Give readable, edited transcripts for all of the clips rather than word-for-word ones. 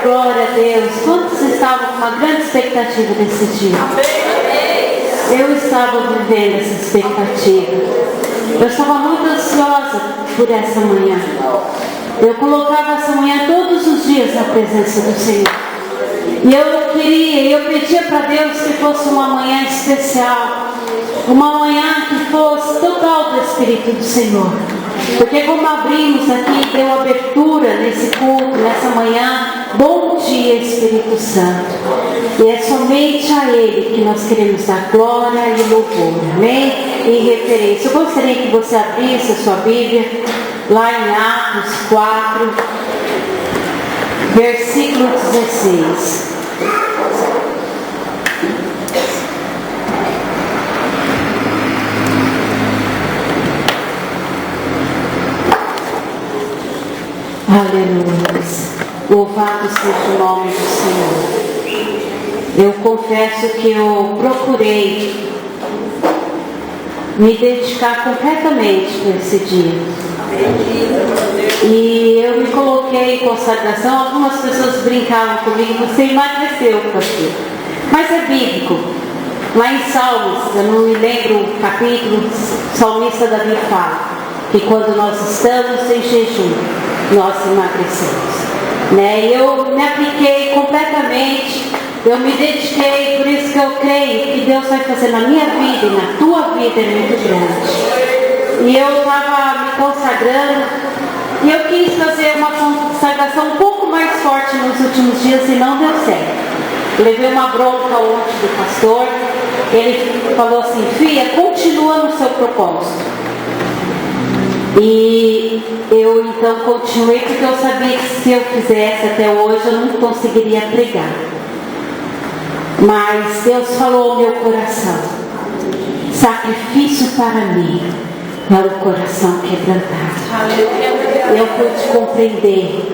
Glória a Deus. Quantos estavam com uma grande expectativa desse dia? Eu estava vivendo essa expectativa. Eu estava muito ansiosa por essa manhã. Eu colocava essa manhã todos os dias na presença do Senhor. E eu pedia para Deus que fosse uma manhã especial. Uma manhã que fosse total do Espírito do Senhor. Porque como abrimos aqui, deu abertura nesse culto, nessa manhã. Bom dia, Espírito Santo. E é somente a Ele que nós queremos dar glória e louvor. Amém? Em referência. Eu gostaria que você abrisse a sua Bíblia lá em Atos 4, versículo 16. Aleluia. Louvado seja o nome do Senhor. Eu confesso que eu procurei me dedicar completamente para esse dia. E eu me coloquei em consagração. Algumas pessoas brincavam comigo: você emagreceu, pastor. Mas é bíblico. Lá em Salmos, eu não me lembro o capítulo, o salmista Davi fala que quando nós estamos em jejum, nós emagrecemos. E eu me apliquei completamente, eu me dediquei, por isso que eu creio que Deus vai fazer na minha vida e na tua vida é muito grande. E eu estava me consagrando, e eu quis fazer uma consagração um pouco mais forte nos últimos dias e não deu certo. Eu levei uma bronca ontem do pastor, ele falou assim: filha, continua no seu propósito. E eu então continuei, porque eu sabia que se eu fizesse até hoje eu não conseguiria pregar. Mas Deus falou ao meu coração: sacrifício para mim é o coração quebrantado. Eu pude compreender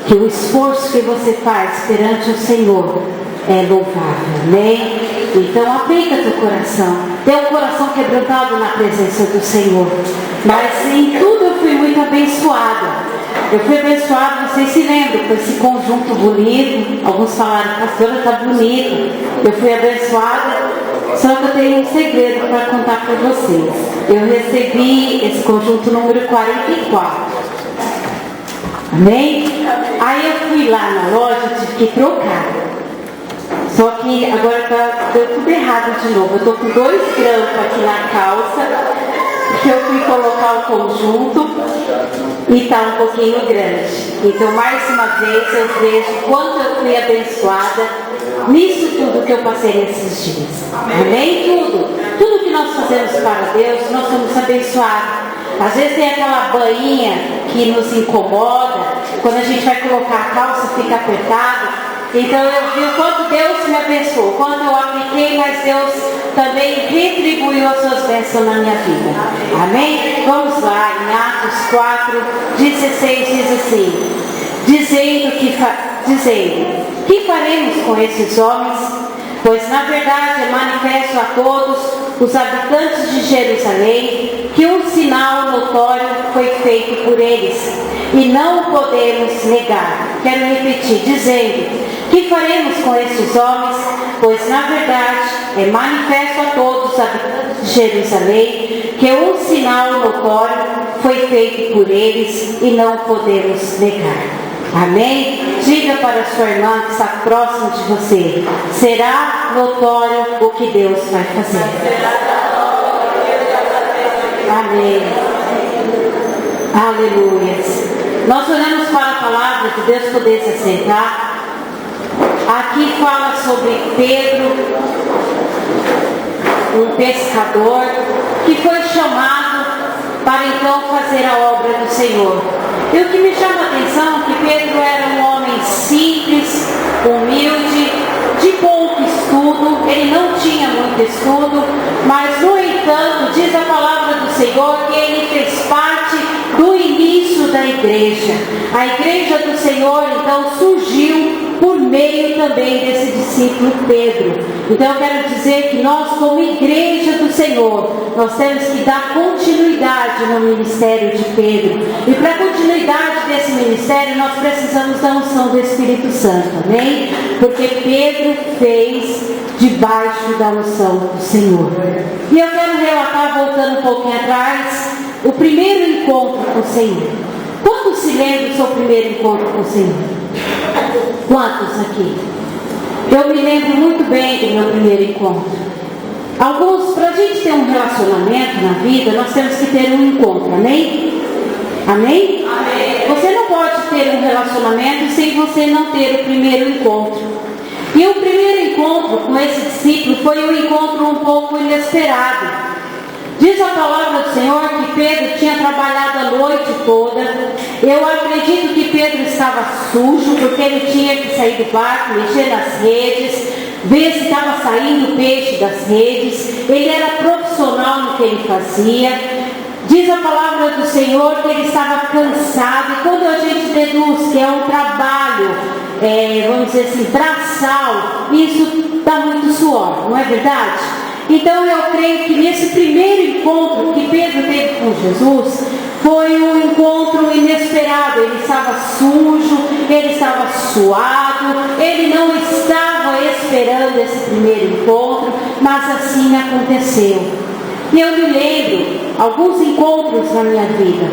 que o esforço que você faz perante o Senhor é louvável, amém? Então aplica teu coração, tem um coração quebrantado na presença do Senhor. Mas em tudo eu fui muito abençoada. Eu fui abençoada, vocês se lembram, com esse conjunto bonito. Alguns falaram: pastora, está bonito. Eu fui abençoada, só que eu tenho um segredo para contar para vocês. Eu recebi esse conjunto número 44. Amém? Aí eu fui lá na loja, tive que trocar. Só que agora deu tudo errado de novo. Eu estou com 2 grampos aqui na calça, que eu fui colocar o conjunto e está um pouquinho grande. Então, mais uma vez, eu vejo quanto eu fui abençoada nisso tudo que eu passei nesses dias. Amém? Tudo que nós fazemos para Deus, nós somos abençoados. Às vezes tem aquela bainha que nos incomoda, quando a gente vai colocar a calça fica apertado. Então eu vi o quanto Deus me abençoou, quando eu apliquei, mas Deus também retribuiu as suas bênçãos na minha vida. Amém? Vamos lá, em Atos 4, 16 diz assim: dizendo, que faremos com esses homens? Pois na verdade é manifesto a todos os habitantes de Jerusalém que um sinal notório foi feito por eles, e não o podemos negar. Quero repetir, dizendo: que faremos com esses homens? Pois na verdade é manifesto a todos os habitantes de Jerusalém que um sinal notório foi feito por eles, e não podemos negar. Amém? Diga para a sua irmã que está próximo de você: será notório o que Deus vai fazer. Amém. Aleluia. Nós olhamos para a palavra de Deus, poder se sentar. Aqui fala sobre Pedro, um pescador que foi chamado para então fazer a obra do Senhor. E o que me chama a atenção é que Pedro era um homem simples, humilde, de pouco estudo. Ele não tinha muito estudo, mas no entanto diz a palavra do Senhor que ele fez parte do início da igreja. A igreja do Senhor então surgiu por meio meio também desse discípulo Pedro. Então eu quero dizer que nós, como igreja do Senhor, nós temos que dar continuidade no ministério de Pedro. E para a continuidade desse ministério, nós precisamos da unção do Espírito Santo, amém? Porque Pedro fez debaixo da unção do Senhor. E eu quero relatar, voltando um pouquinho atrás, o primeiro encontro com o Senhor. Quantos se lembram do seu primeiro encontro com o Senhor? Quantos aqui? Eu me lembro muito bem do meu primeiro encontro. Alguns, para a gente ter um relacionamento na vida, nós temos que ter um encontro, amém? Amém? Amém. Você não pode ter um relacionamento sem você não ter o primeiro encontro. E o primeiro encontro com esse discípulo foi um encontro um pouco inesperado. Diz a palavra do Senhor que Pedro tinha trabalhado a noite toda. Eu acredito que Pedro estava sujo, porque ele tinha que sair do barco, mexer nas redes, ver se estava saindo peixe das redes. Ele era profissional no que ele fazia. Diz a palavra do Senhor que ele estava cansado. E quando a gente deduz que é um trabalho, vamos dizer assim, braçal, isso dá muito suor, não é verdade? Então eu creio que nesse primeiro encontro que Pedro teve com Jesus, foi um encontro inesperado. Ele estava sujo, ele estava suado, ele não estava esperando esse primeiro encontro, mas assim aconteceu. E eu me lembro alguns encontros na minha vida.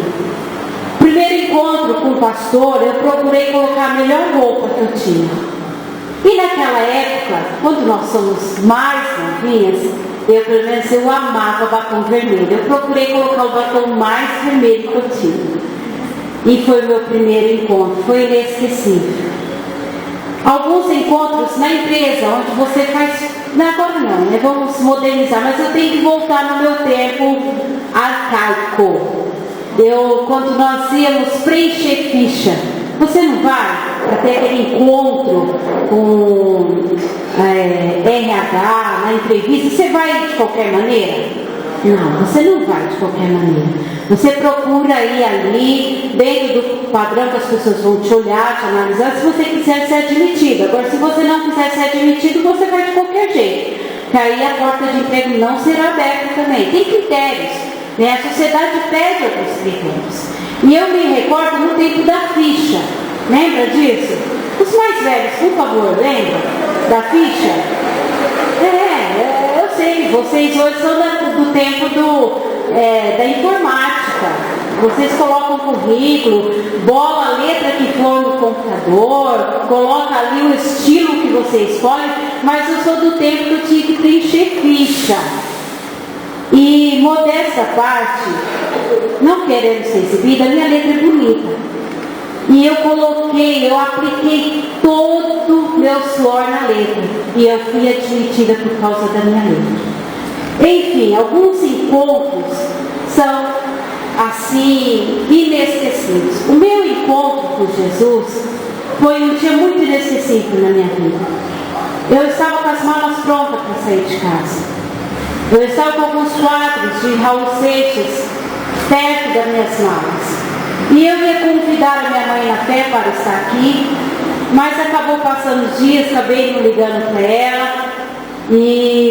Primeiro encontro com o pastor, eu procurei colocar a melhor roupa que eu tinha. E naquela época, quando nós somos mais novinhas, pelo menos eu amava batom vermelho. Eu procurei colocar o batom mais vermelho que eu tinha. E foi o meu primeiro encontro, foi inesquecível. Alguns encontros na empresa, onde você faz... Agora não, né? Vamos modernizar, mas eu tenho que voltar no meu tempo arcaico. Quando nós íamos preencher ficha, você não vai para ter aquele encontro com RH, na entrevista, você vai de qualquer maneira? Não, você não vai de qualquer maneira. Você procura ir ali, dentro do padrão que as pessoas vão te olhar, te analisar, se você quiser ser admitido. Agora, se você não quiser ser admitido, você vai de qualquer jeito. Que aí a porta de emprego não será aberta também. Tem critérios, né? A sociedade pede alguns critérios. E eu me recordo no tempo da ficha. Lembra disso? Os mais velhos, por favor, lembra da ficha? Eu sei, vocês hoje são do tempo da informática. Vocês colocam o currículo, bola a letra que for no computador, coloca ali o estilo que você escolhe, mas eu sou do tempo que eu tinha que preencher ficha. E modesta parte, não querendo ser exibida, a minha letra é bonita. E eu apliquei todo o meu suor na letra. E eu fui admitida por causa da minha letra. Enfim, alguns encontros são assim inesquecíveis. O meu encontro com Jesus foi um dia muito inesquecível na minha vida. Eu estava com as malas prontas para sair de casa. Eu estava com alguns quadros de Raul Seixas perto das minhas malas. E eu ia convidar a minha mãe na fé para estar aqui, mas acabou passando os dias, acabei não ligando para ela,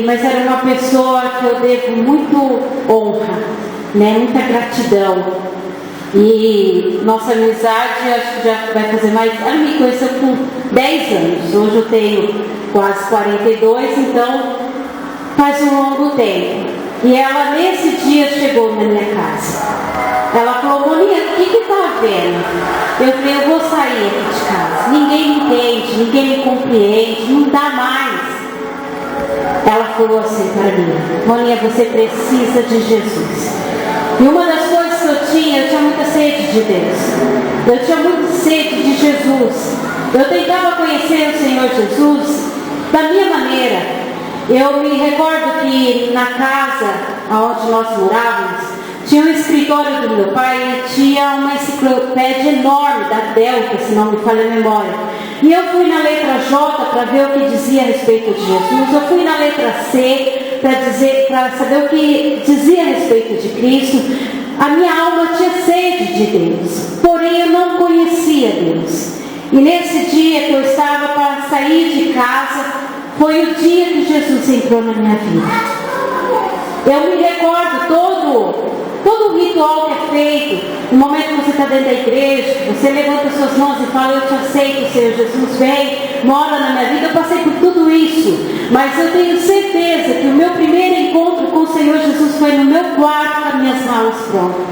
mas era uma pessoa que eu devo muito honra, né, muita gratidão. E nossa amizade, acho que já vai fazer mais... Ela me conheceu com 10 anos, hoje eu tenho quase 42, então faz um longo tempo. E ela nesse dia chegou na minha casa. Ela falou: Moninha, o que está havendo? Eu falei: eu vou sair aqui de casa. Ninguém me entende, ninguém me compreende, não dá mais. Ela falou assim para mim: Moninha, você precisa de Jesus. E uma das coisas que eu tinha muita sede de Deus. Eu tinha muita sede de Jesus. Eu tentava conhecer o Senhor Jesus da minha maneira. Eu me recordo que na casa onde nós morávamos, tinha um escritório do meu pai e tinha uma enciclopédia enorme da Delta, se não me falha a memória. E eu fui na letra J para ver o que dizia a respeito de Jesus. Eu fui na letra C para saber o que dizia a respeito de Cristo. A minha alma tinha sede de Deus, porém eu não conhecia Deus. E nesse dia que eu estava para sair de casa, foi o dia que Jesus entrou na minha vida. Eu me recordo todo o ritual que é feito, no momento que você está dentro da igreja, você levanta suas mãos e fala: eu te aceito, Senhor Jesus, vem, mora na minha vida. Eu passei por tudo isso, mas eu tenho certeza que o meu primeiro encontro com o Senhor Jesus foi no meu quarto, com as minhas malas prontas.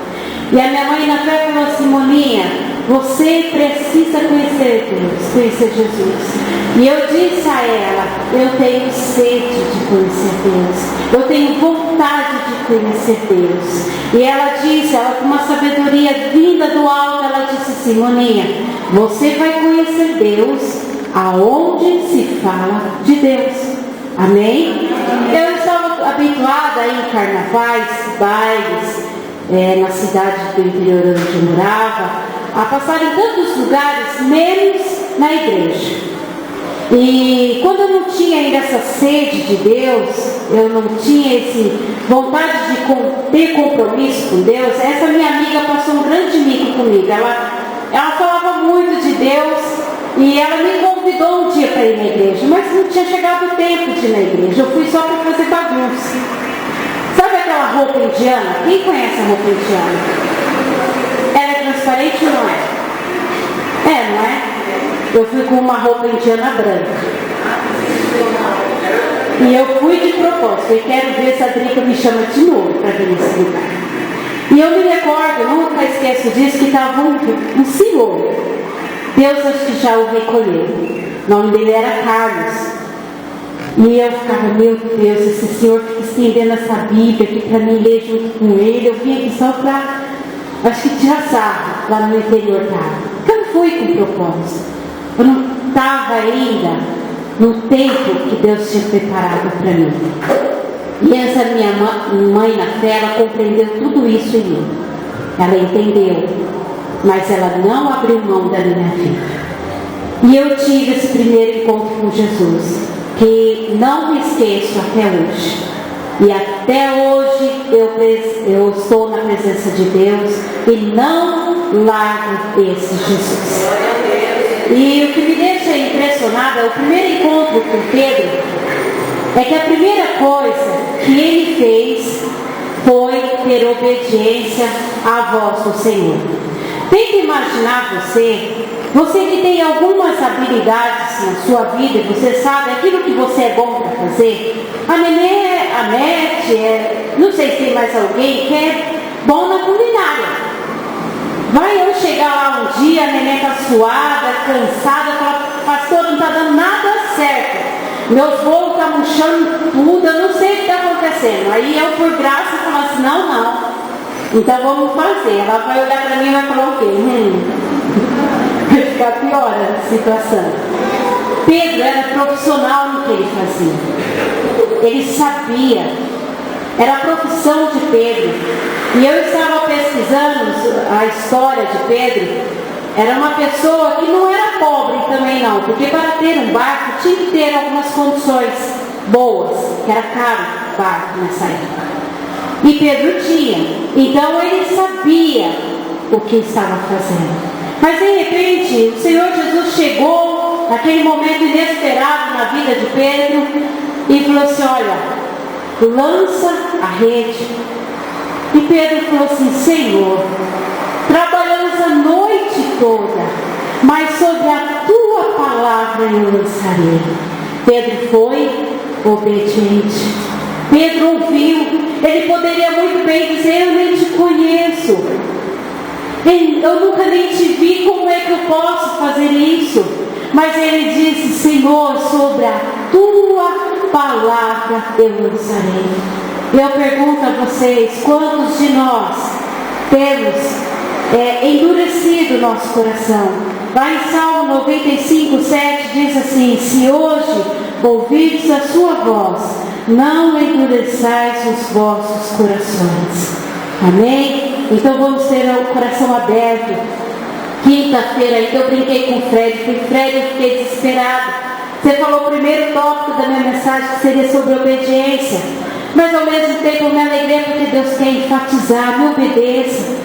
E a minha mãe na fé falou assim: Moninha, você precisa conhecer Deus, conhecer Jesus. E eu disse a ela: eu tenho sede de conhecer Deus, eu tenho vontade de conhecer Deus. E ela disse, ela com uma sabedoria vinda do alto, ela disse assim: Moninha, você vai conhecer Deus aonde se fala de Deus. Amém? Eu estava habituada a ir em carnavais, bailes, na cidade do interior onde eu morava, a passar em tantos lugares, menos na igreja. E quando eu não tinha ainda essa sede de Deus, eu não tinha essa vontade de ter compromisso com Deus, essa minha amiga passou um grande mico comigo. Ela falava muito de Deus e ela me convidou um dia para ir na igreja, mas não tinha chegado o tempo de ir na igreja, eu fui só para fazer bagunça. Sabe aquela roupa indiana? Quem conhece a roupa indiana? Ela é transparente ou não é? Não é? Eu fui com uma roupa indiana branca. E eu fui de propósito. E quero ver se a Drica me chama de novo para vir nesse lugar. E eu me recordo, nunca esqueço disso, que estava um senhor. Deus acho que já o recolheu. O nome dele era Carlos. E eu ficava: meu Deus, esse senhor fica estendendo essa Bíblia aqui para mim ler junto com ele. Eu vim aqui só para, acho que tirar sarro lá no interior, tá? Eu não fui com propósito. Eu não estava ainda no tempo que Deus tinha preparado para mim. E essa minha mãe na fé, ela compreendeu tudo isso em mim. Ela entendeu, mas ela não abriu mão da minha vida. E eu tive esse primeiro encontro com Jesus, que não me esqueço até hoje. E até hoje eu estou na presença de Deus e não largo esse Jesus. E o que me deixa impressionada, o primeiro encontro com Pedro, é que a primeira coisa que ele fez foi ter obediência à voz do Senhor. Tenta imaginar você que tem algumas habilidades na sua vida, você sabe aquilo que você é bom para fazer. A Nenê, a Mete, não sei se tem mais alguém que é bom na culinária. Vai eu chegar lá um dia, a Nenê está suada, cansada, fala: pastor, não está dando nada certo. Meus bolos estão murchando tudo, eu não sei o que está acontecendo. Aí eu, por graça, falo assim: não. Então vamos fazer. Ela vai olhar para mim e vai falar o quê? Vai ficar pior a situação. Pedro era profissional no que ele fazia. Ele sabia. Era a profissão de Pedro. E eu estava pesquisando a história de Pedro. Era uma pessoa que não era pobre também não, porque para ter um barco tinha que ter algumas condições boas, que era caro o barco nessa época. E Pedro tinha. Então ele sabia o que estava fazendo. Mas de repente o Senhor Jesus chegou naquele momento inesperado na vida de Pedro e falou assim: olha, lança a rede. E Pedro falou assim: Senhor, trabalhamos a noite toda, mas sobre a tua palavra eu lançarei. Pedro foi obediente. Pedro ouviu. Ele poderia muito bem dizer: eu nem te conheço, eu nunca nem te vi, como é que eu posso fazer isso? Mas ele disse: Senhor, sobre a tua palavra eu lançarei. Eu pergunto a vocês: quantos de nós temos endurecido o nosso coração? Lá em Salmo 95, 7 diz assim: se hoje ouvirdes a sua voz, não endureçais os vossos corações. Amém? Então vamos ter o coração aberto. Quinta-feira ainda eu brinquei com o Fred, eu fiquei desesperado. Você falou o primeiro tópico da minha mensagem, que seria sobre obediência. Mas ao mesmo tempo eu me alegrei porque Deus quer enfatizar: me obedeça.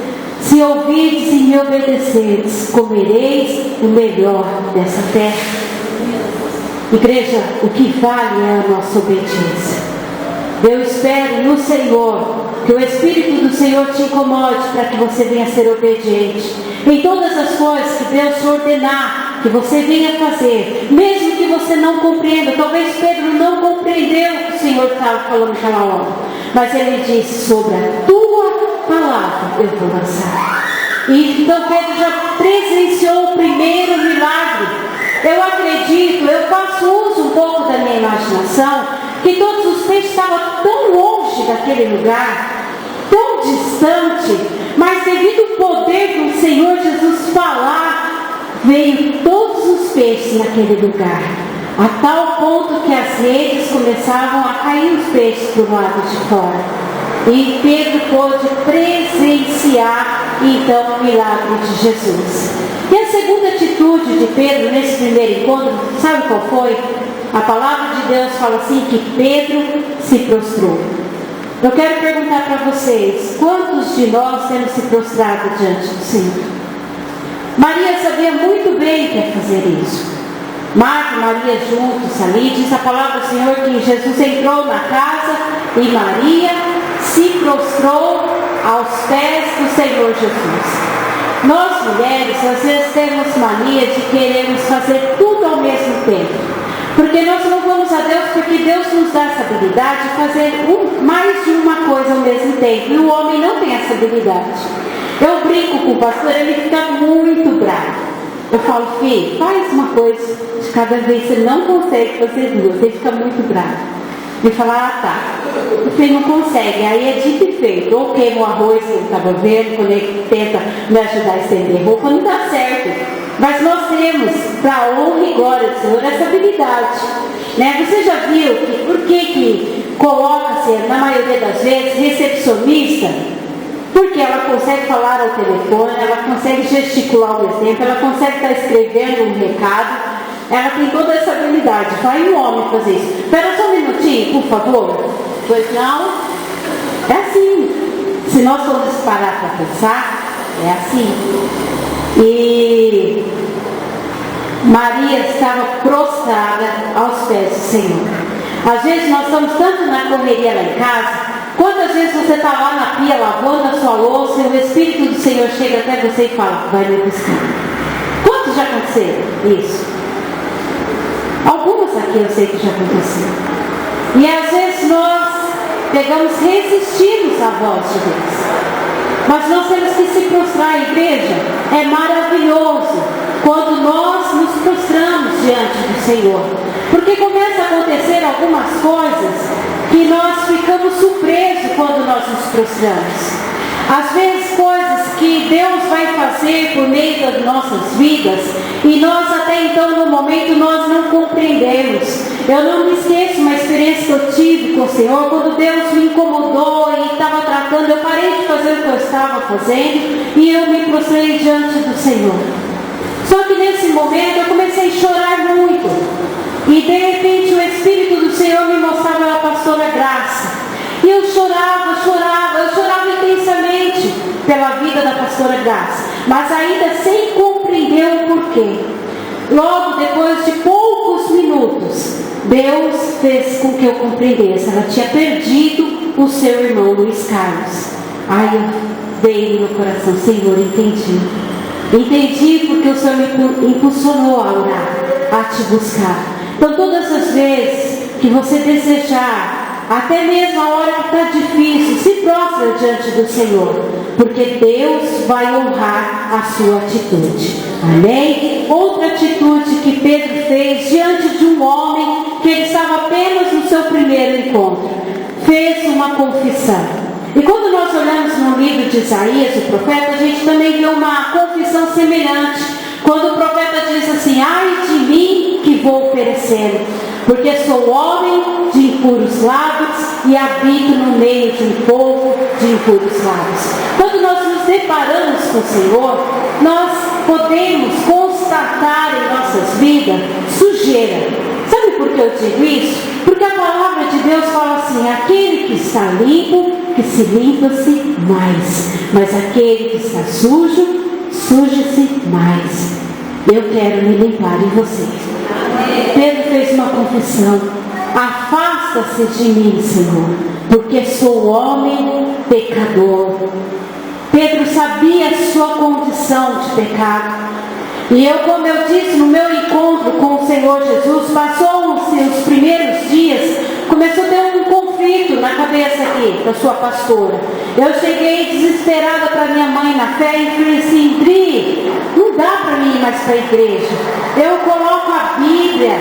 Se ouvirdes e me obedecerdes, comereis o melhor dessa terra. Igreja, o que vale é a nossa obediência. Eu espero no Senhor que o Espírito do Senhor te incomode para que você venha ser obediente em todas as coisas que Deus te ordenar, que você venha fazer, mesmo que você não compreenda. Talvez Pedro não compreendeu o que o Senhor estava falando naquela hora, mas ele disse: sobre a tua palavra eu vou lançar. E então Pedro já presenciou o primeiro milagre. Eu acredito, eu faço uso um pouco da minha imaginação, que todos os peixes estavam tão longe daquele lugar, tão distante, mas devido ao poder do Senhor Jesus falar, veio todos os peixes naquele lugar, a tal ponto que as redes começavam a cair os peixes para o lado de fora. E Pedro pôde presenciar então o milagre de Jesus. E a segunda atitude de Pedro nesse primeiro encontro, sabe qual foi? A palavra de Deus fala assim, que Pedro se prostrou. Eu quero perguntar para vocês, quantos de nós temos se prostrado diante do Senhor? Maria sabia muito bem que ia fazer isso. Marta e Maria juntos ali, diz a palavra do Senhor que Jesus entrou na casa e Maria se prostrou aos pés do Senhor Jesus. Nós mulheres, às vezes temos mania de queremos fazer tudo ao mesmo tempo, porque nós não vamos a Deus, porque Deus nos dá essa habilidade de fazer mais de uma coisa ao mesmo tempo, e o homem não tem essa habilidade. Eu brinco com o pastor, ele fica muito bravo. Eu falo: filho, faz uma coisa de cada vez, você não consegue fazer duas, ele fica muito bravo. Ele fala: ah, tá, você não consegue, aí é dito e feito. Ou queima o arroz que ele estava vendo, quando ele tenta me ajudar a estender roupa, não dá certo. Mas nós temos, para honra e glória do Senhor, essa habilidade, né? Você já viu que, por que coloca-se, na maioria das vezes, recepcionista? Porque ela consegue falar ao telefone, ela consegue gesticular ao mesmo tempo, ela consegue estar escrevendo um recado. Ela tem toda essa habilidade. Vai um homem fazer isso. Espera só um minutinho, por favor. Pois não? É assim. Se nós formos parar para pensar, é assim. E Maria estava prostrada aos pés do Senhor. Às vezes nós estamos tanto na correria lá em casa. Quantas vezes você está lá na pia lavando a sua louça e o Espírito do Senhor chega até você e fala: vai me buscar. Quantos já aconteceram isso? Algumas aqui eu sei que já aconteceu. E às vezes nós pegamos, resistimos à voz de Deus. Mas nós temos que se prostrar, igreja. É maravilhoso quando nós nos prostramos diante do Senhor. Porque começa a acontecer algumas coisas que nós ficamos surpresos quando nós nos prostramos. Às vezes coisas que Deus vai fazer por meio das nossas vidas e nós até então no momento nós não compreendemos. Eu não me esqueço uma experiência que eu tive com o Senhor, quando Deus me incomodou e estava tratando, eu parei de fazer o que eu estava fazendo e eu me prostrei diante do Senhor. Só que nesse momento eu comecei a chorar muito e de repente o Espírito do Senhor me mostrava a pastora Graça. E eu chorava intensamente pela vida da pastora Graça, mas ainda sem compreender o porquê. Logo depois de poucos minutos, Deus fez com que eu compreendesse. Ela tinha perdido o seu irmão Luiz Carlos. Aí eu veio no meu coração: Senhor, entendi. Entendi porque o Senhor me impulsionou a orar, a te buscar. Então todas as vezes que você desejar, até mesmo a hora que está difícil, se prostra diante do Senhor, porque Deus vai honrar a sua atitude. Amém? Outra atitude que Pedro fez diante de um homem que ele estava apenas no seu primeiro encontro, fez uma confissão. E quando nós olhamos no livro de Isaías, o profeta, a gente também vê uma confissão semelhante, quando o profeta diz assim: ai de mim que vou perecer, porque sou homem de impuros lábios e habito no meio de um povo de impuros lábios. Quando nós nos deparamos com o Senhor, nós podemos constatar em nossas vidas sujeira. Sabe por que eu digo isso? Porque a palavra palavra de Deus fala assim: aquele que está limpo, que se limpa-se mais, mas aquele que está sujo, suje-se mais. Eu quero me limpar em você. Pedro fez uma confissão: afasta-se de mim, Senhor, porque sou homem pecador. Pedro sabia a sua condição de pecado. E eu, como eu disse, no meu encontro com o Senhor Jesus, passou-se os primeiros dias, começou a ter um conflito na cabeça aqui, da sua pastora. Eu cheguei desesperada para minha mãe na fé e falei assim: Dri, não dá para mim ir mais para a igreja. Eu coloco a Bíblia,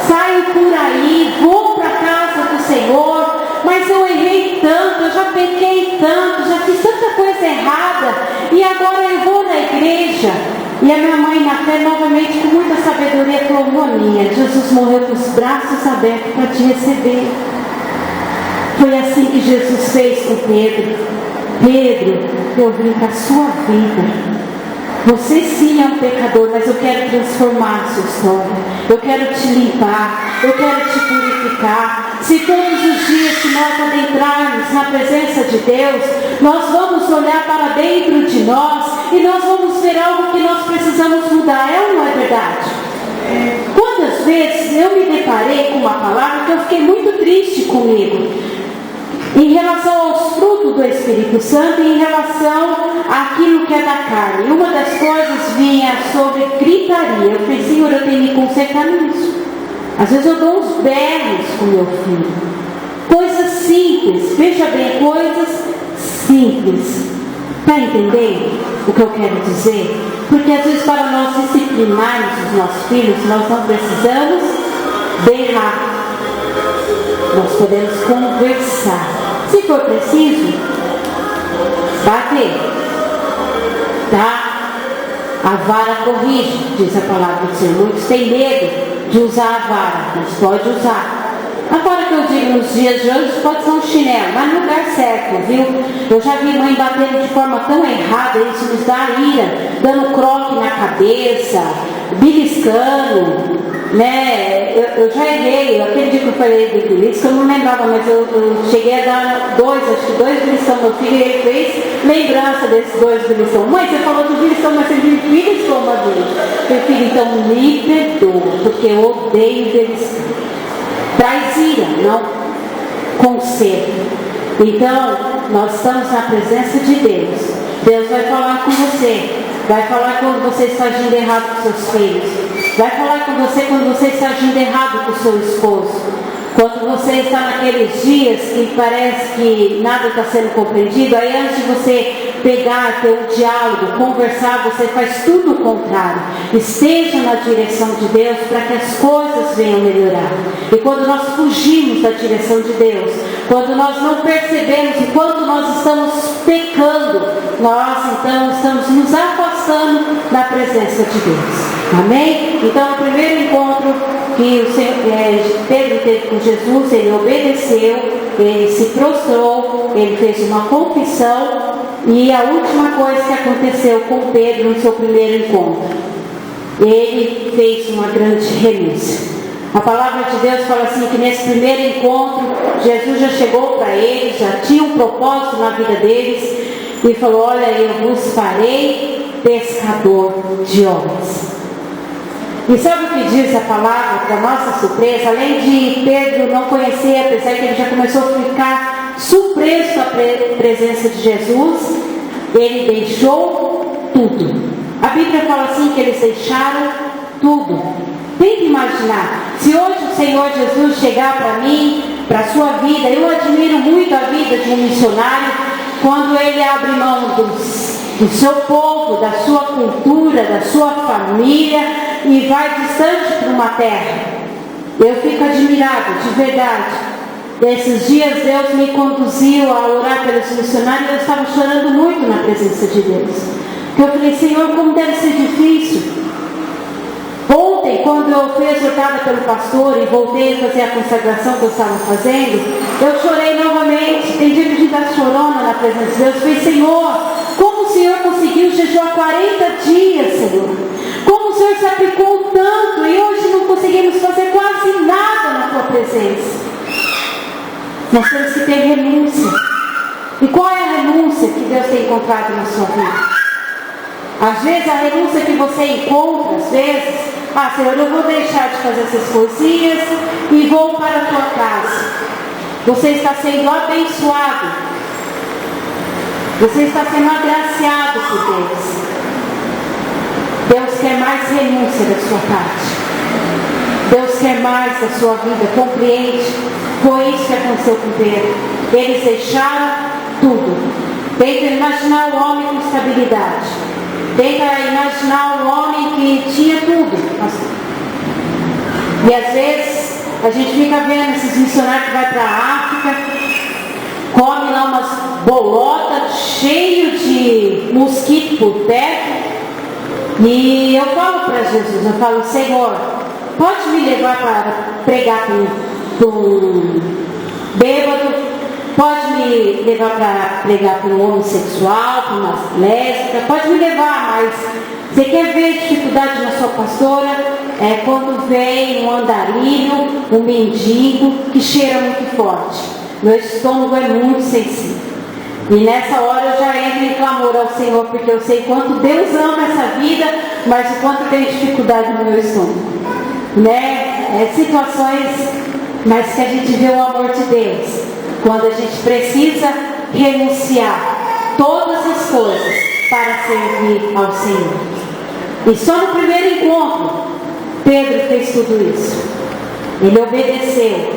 saio por aí, vou para a casa do Senhor, mas eu errei tanto, eu já pequei tanto, já fiz tanta coisa errada, e agora eu vou na igreja. E a minha mãe na fé, novamente, com muita sabedoria, falou: Moninha, Jesus morreu com os braços abertos para te receber. Foi assim que Jesus fez com Pedro. Pedro, eu vim para a sua vida. Você sim é um pecador, mas eu quero transformar a sua história. Eu quero te limpar, eu quero te purificar. Se todos os dias que nós adentrarmos na presença de Deus, nós vamos olhar para dentro de nós e nós vamos ver algo que nós precisamos mudar. É ou não é verdade? Quantas vezes eu me deparei com uma palavra que eu fiquei muito triste comigo, em relação aos frutos do Espírito Santo e em relação àquilo que é da carne. Uma das coisas vinha sobre gritaria. Eu falei: Senhor, eu tenho que me consertar nisso. Às vezes eu dou uns berros com meu filho. Coisas simples, veja bem, coisas simples. Está entendendo o que eu quero dizer? Porque às vezes, para nós disciplinarmos os nossos filhos, nós não precisamos berrar. Nós podemos conversar. Se for preciso, bater. Tá? A vara corrige, diz a palavra do Senhor. Muitos têm medo de usar a vara, mas pode usar. Agora que eu digo nos dias de hoje, pode ser um chinelo, mas no lugar certo, viu? Eu já vi mãe batendo de forma tão errada, isso nos dá ira, dando croque na cabeça, beliscando, né? Eu já errei, aquele dia que eu falei do belisco, eu não lembrava, mas eu cheguei a dar acho que dois beliscão no meu filho, e ele fez lembrança desses dois beliscão. Mãe, você falou do beliscão, mas você me beliscou uma vez. Meu filho, então me perdoa, porque eu odeio beliscão. Traz ira, não conserto. Então, nós estamos na presença de Deus. Deus vai falar com você. Vai falar quando você está agindo errado com seus filhos. Vai falar com você quando você está agindo errado com seu esposo. Quando você está naqueles dias que parece que nada está sendo compreendido, aí antes de você pegar, ter um diálogo, conversar, você faz tudo o contrário. Esteja na direção de Deus para que as coisas venham melhorar. E quando nós fugimos da direção de Deus, quando nós não percebemos e quando nós estamos pecando, nós então estamos nos afastando da presença de Deus. Amém? Então, no primeiro encontro que o Senhor, Pedro teve com Jesus, ele obedeceu, ele se prostrou, ele fez uma confissão. E a última coisa que aconteceu com Pedro no seu primeiro encontro, ele fez uma grande renúncia. A palavra de Deus fala assim, que nesse primeiro encontro, Jesus já chegou para eles, já tinha um propósito na vida deles, e falou: olha, eu vos farei pescador de homens. E sabe o que diz a palavra, para nossa surpresa? Além de Pedro não conhecer, apesar que ele já começou a ficar surpreso com a presença de Jesus, ele deixou tudo. A Bíblia fala assim, que eles deixaram tudo. Tente imaginar, se hoje o Senhor Jesus chegar para mim, para a sua vida, eu admiro muito a vida de um missionário, quando ele abre mão do seu povo, da sua cultura, da sua família, e vai distante para uma terra. Eu fico admirado, de verdade. Esses dias Deus me conduziu a orar pelos missionários, e eu estava chorando muito na presença de Deus. Eu falei: Senhor, como deve ser difícil. Ontem, quando eu fui exortada pelo pastor e voltei a fazer a consagração que eu estava fazendo, eu chorei novamente. Tem dia que a gente está chorando na presença de Deus. Eu falei: Senhor, como o Senhor conseguiu jejuar 40 dias, Senhor? Como o Senhor se aplicou tanto e hoje não conseguimos fazer quase nada na Tua presença? Nós temos que ter renúncia. E qual é a renúncia que Deus tem encontrado na sua vida? Às vezes a renúncia que você encontra, às vezes, Senhor, eu vou deixar de fazer essas coisinhas e vou para a tua casa. Você está sendo abençoado. Você está sendo agraciado por Deus. Deus quer mais renúncia da sua parte. Deus quer mais da sua vida, compreende? Foi isso que aconteceu com Pedro. Eles deixaram tudo. Tenta imaginar o homem com estabilidade. Tenta imaginar um homem que tinha tudo. E às vezes a gente fica vendo esses missionários que vai para a África, come lá umas bolotas cheias de mosquito por perto. E eu falo para Jesus, eu falo, Senhor, pode me levar para pregar para um bêbado? Pode me levar para pregar para um homossexual, para uma lésbica? Pode me levar, mas você quer ver dificuldade na sua pastora? É quando vem um andarilho, um mendigo que cheira muito forte. Meu estômago é muito sensível. E nessa hora eu já entro em clamor ao Senhor, porque eu sei quanto Deus ama essa vida, mas o quanto tem dificuldade no meu estômago. Situações, mas que a gente vê o amor de Deus. Quando a gente precisa renunciar todas as coisas para servir ao Senhor. E só no primeiro encontro, Pedro fez tudo isso. Ele obedeceu,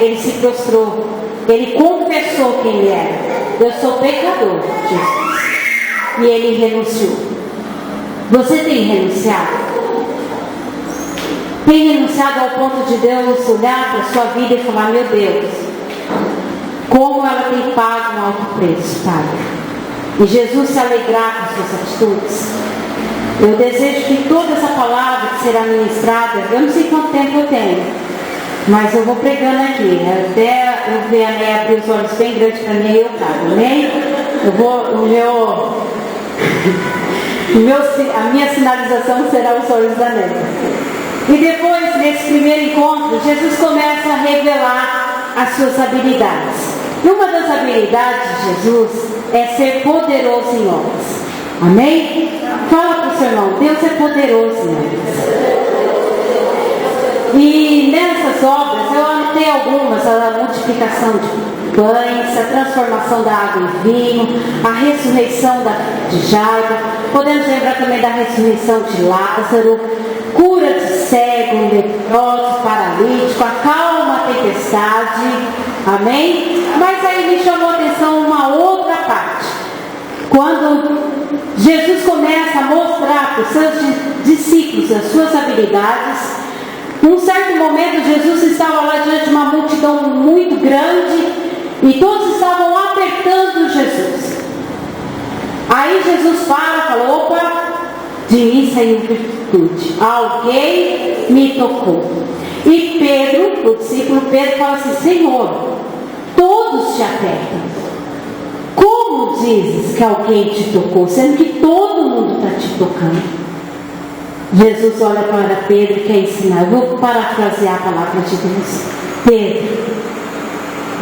ele se prostrou, ele confessou quem ele era. Eu sou pecador, Jesus. E ele renunciou. Você tem renunciado? Tem renunciado ao ponto de Deus olhar para a sua vida e falar, meu Deus, como ela tem pago um alto preço, Pai. E Jesus se alegrar com suas atitudes. Eu desejo que toda essa palavra que será ministrada, eu não sei quanto tempo eu tenho, mas eu vou pregando aqui. Até eu ver a Né abrir os olhos bem grandes para mim e eu trago, amém? A minha sinalização será os olhos da Né. E depois, nesse primeiro encontro, Jesus começa a revelar as suas habilidades. E uma das habilidades de Jesus é ser poderoso em obras. Amém? Fala para o seu irmão, Deus é poderoso em obras. E nessas obras, eu anotei algumas, a multiplicação de pães, a transformação da água em vinho, a ressurreição de Jairo, podemos lembrar também da ressurreição de Lázaro, cura de cego, leproso, paralítico, acalma a tempestade, amém? Mas aí me chamou a atenção uma outra parte, quando Jesus começa a mostrar para os seus discípulos as suas habilidades. Num certo momento, Jesus estava lá diante de uma multidão muito grande e todos estavam apertando Jesus. Aí Jesus fala, opa, de mim saiu virtude. Alguém me tocou. E Pedro, o discípulo Pedro, fala assim, Senhor, todos te apertam. Como dizes que alguém te tocou, sendo que todo mundo está te tocando? Jesus olha para Pedro e quer ensinar. Eu vou parafrasear a palavra de Deus. Pedro,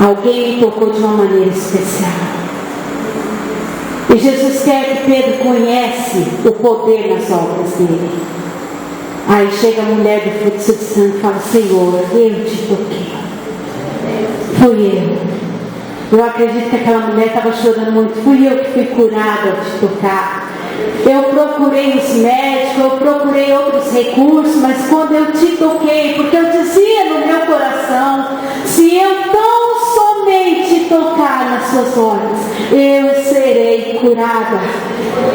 alguém me tocou de uma maneira especial. E Jesus quer que Pedro conhece o poder nas obras dele. Aí chega a mulher do fluxo de sangue e fala, Senhor, eu te toquei. Fui eu. Eu acredito que aquela mulher estava chorando muito. Fui eu que fui curada ao te tocar. Eu procurei os médicos, eu procurei outros recursos, mas quando eu te toquei, porque eu dizia no meu coração, se eu tão somente tocar nas suas obras, eu serei curada.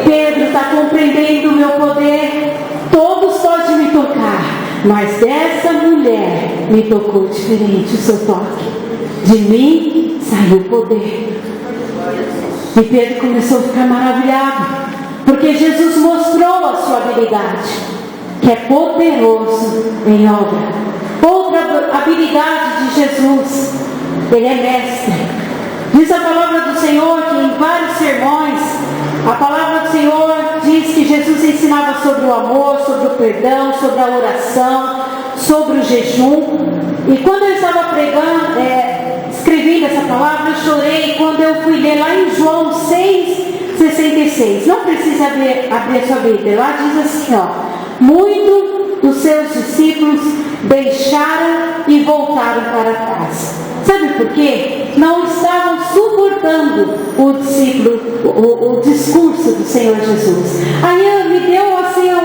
Pedro está compreendendo o meu poder. Todos podem me tocar, mas dessa mulher me tocou diferente o seu toque. De mim saiu poder. E Pedro começou a ficar maravilhado, porque Jesus mostrou a sua habilidade, que é poderoso em obra. Outra habilidade de Jesus, ele é mestre. Diz a palavra do Senhor que em vários sermões, a palavra do Senhor diz que Jesus ensinava sobre o amor, sobre o perdão, sobre a oração, sobre o jejum. E quando ele estava pregando, ouvindo essa palavra, eu chorei quando eu fui ler lá em João 6,66. Não precisa abrir a sua Bíblia. Lá diz assim, ó: muitos dos seus discípulos deixaram e voltaram para casa. Sabe por quê? Não estavam suportando o discurso do Senhor Jesus. Aí me deu assim, eu